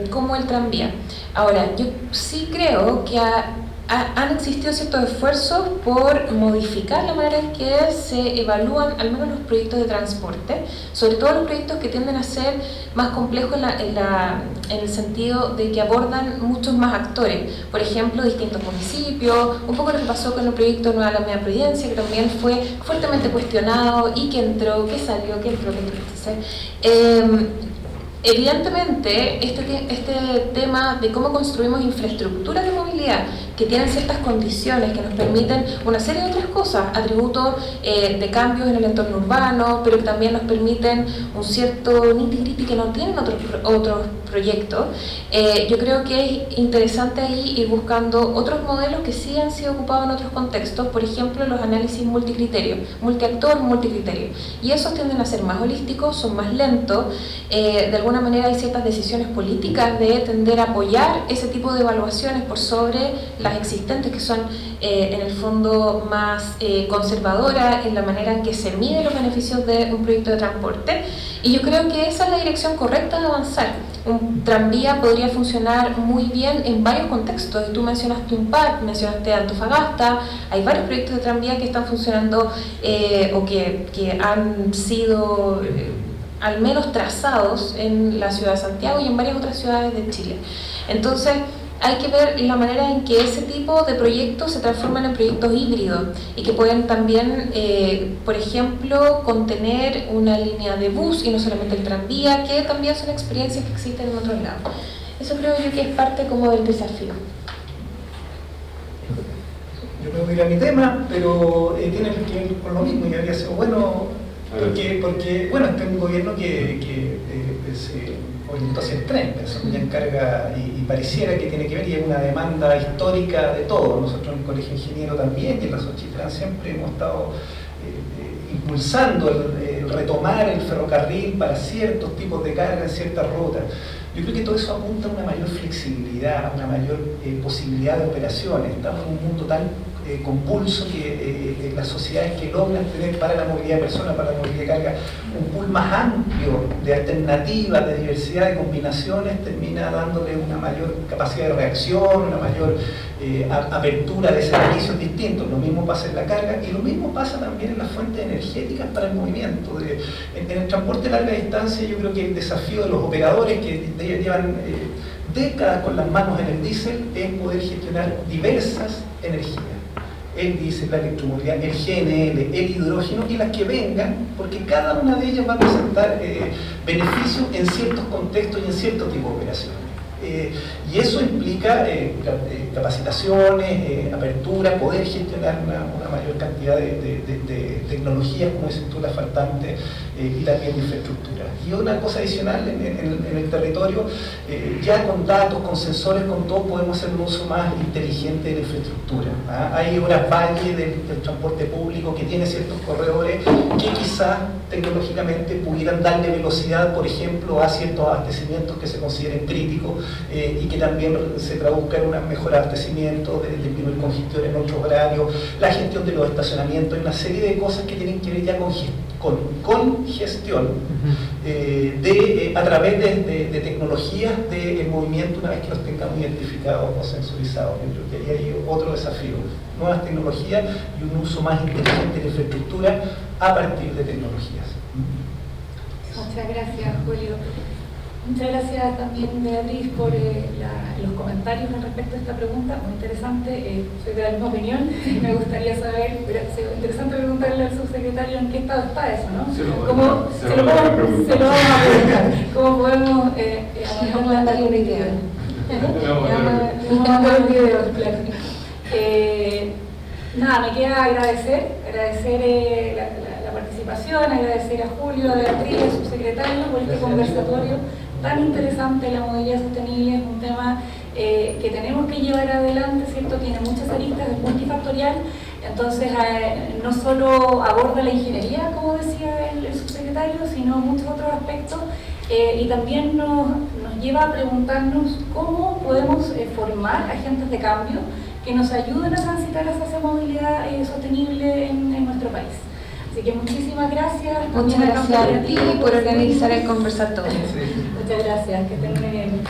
como el tranvía. Ahora, yo sí creo que han existido ciertos esfuerzos por modificar la manera en que se evalúan al menos los proyectos de transporte, sobre todo los proyectos que tienden a ser más complejos en el sentido de que abordan muchos más actores, por ejemplo, distintos municipios, un poco lo que pasó con el proyecto Nueva Alameda Providencia, que también fue fuertemente cuestionado y que entró, que salió, que entró, que entró. Evidentemente, este tema de cómo construimos infraestructura de movilidad que que tienen ciertas condiciones que nos permiten una serie de otras cosas, atributos de cambios en el entorno urbano, pero que también nos permiten un cierto nitty-gritty que no tienen otros proyectos. Yo creo que es interesante ahí ir buscando otros modelos que sí han sido ocupados en otros contextos, por ejemplo los análisis multicriterio, multiactor, multicriterio, y esos tienden a ser más holísticos, son más lentos, de alguna manera hay ciertas decisiones políticas de tender a apoyar ese tipo de evaluaciones por sobre las existentes que son en el fondo más conservadoras en la manera en que se miden los beneficios de un proyecto de transporte, y yo creo que esa es la dirección correcta de avanzar. Un tranvía podría funcionar muy bien en varios contextos, y tú mencionaste un par, mencionaste Antofagasta, hay varios proyectos de tranvía que están funcionando o que han sido al menos trazados en la ciudad de Santiago y en varias otras ciudades de Chile. Entonces hay que ver la manera en que ese tipo de proyectos se transforman en proyectos híbridos y que pueden también, por ejemplo, contener una línea de bus y no solamente el tranvía, que también son experiencias que existen en otros lados. Eso creo yo que es parte como del desafío. Yo creo que era mi tema, pero tiene que ver con lo mismo y habría sido bueno, porque bueno, este es un gobierno que se orientó hacia el tren, pensó en carga y pareciera que tiene que ver, y es una demanda histórica de todos. Nosotros en el Colegio Ingeniero también y en la Xochitlan siempre hemos estado impulsando el retomar el ferrocarril para ciertos tipos de carga en ciertas rutas. Yo creo que todo eso apunta a una mayor flexibilidad, a una mayor posibilidad de operaciones. Estamos en un mundo tan compulso que las sociedades que logran tener para la movilidad de personas, para la movilidad de carga, un pool más amplio de alternativas, de diversidad de combinaciones, termina dándole una mayor capacidad de reacción, una mayor apertura de servicios distintos. Lo mismo pasa en la carga y lo mismo pasa también en las fuentes energéticas para el movimiento. En el transporte de larga distancia, yo creo que el desafío de los operadores que llevan décadas con las manos en el diésel es poder gestionar diversas energías. El diésel, la electromovilidad, el GNL, el hidrógeno y las que vengan, porque cada una de ellas va a presentar beneficios en ciertos contextos y en cierto tipo de operaciones. Y eso implica capacitaciones, apertura, poder gestionar una mayor cantidad de tecnologías, como dices tú, las faltantes, y también de infraestructura. Y una cosa adicional, en el territorio, ya con datos, con sensores, con todo, podemos hacer un uso más inteligente de la infraestructura. Hay horas valle del transporte público que tiene ciertos corredores que quizás tecnológicamente pudieran darle velocidad, por ejemplo, a ciertos abastecimientos que se consideren críticos, y que también se traduzca en un mejor abastecimiento, de disminuir congestión en otros horarios, la gestión de los estacionamientos, una serie de cosas que tienen que ver ya con gestión a través de tecnologías del movimiento, una vez que los tengamos identificados o sensorizados. Yo creo que ahí hay otro desafío, nuevas tecnologías y un uso más inteligente de la infraestructura a partir de tecnologías. Muchas gracias, Julio. Muchas gracias también, Beatriz, por los comentarios respecto a esta pregunta, muy interesante. Soy de la misma opinión, me gustaría saber, pero es interesante preguntarle al subsecretario en qué estado está eso, ¿no? Se lo vamos a preguntar. ¿Cómo podemos mandar un video? Vamos a mandar un video, claro. Nada, me queda agradecer la participación, agradecer a Julio, a Beatriz, al subsecretario, por este conversatorio tan interesante. La movilidad sostenible es un tema que tenemos que llevar adelante, ¿cierto? Tiene muchas aristas, es multifactorial, entonces no solo aborda la ingeniería, como decía el subsecretario, sino muchos otros aspectos, y también nos lleva a preguntarnos cómo podemos formar agentes de cambio que nos ayuden a transitar hacia esa movilidad sostenible en nuestro país. Así que muchísimas gracias. Muchas gracias a ti por organizar el conversatorio. Muchas gracias, que estén muy bien.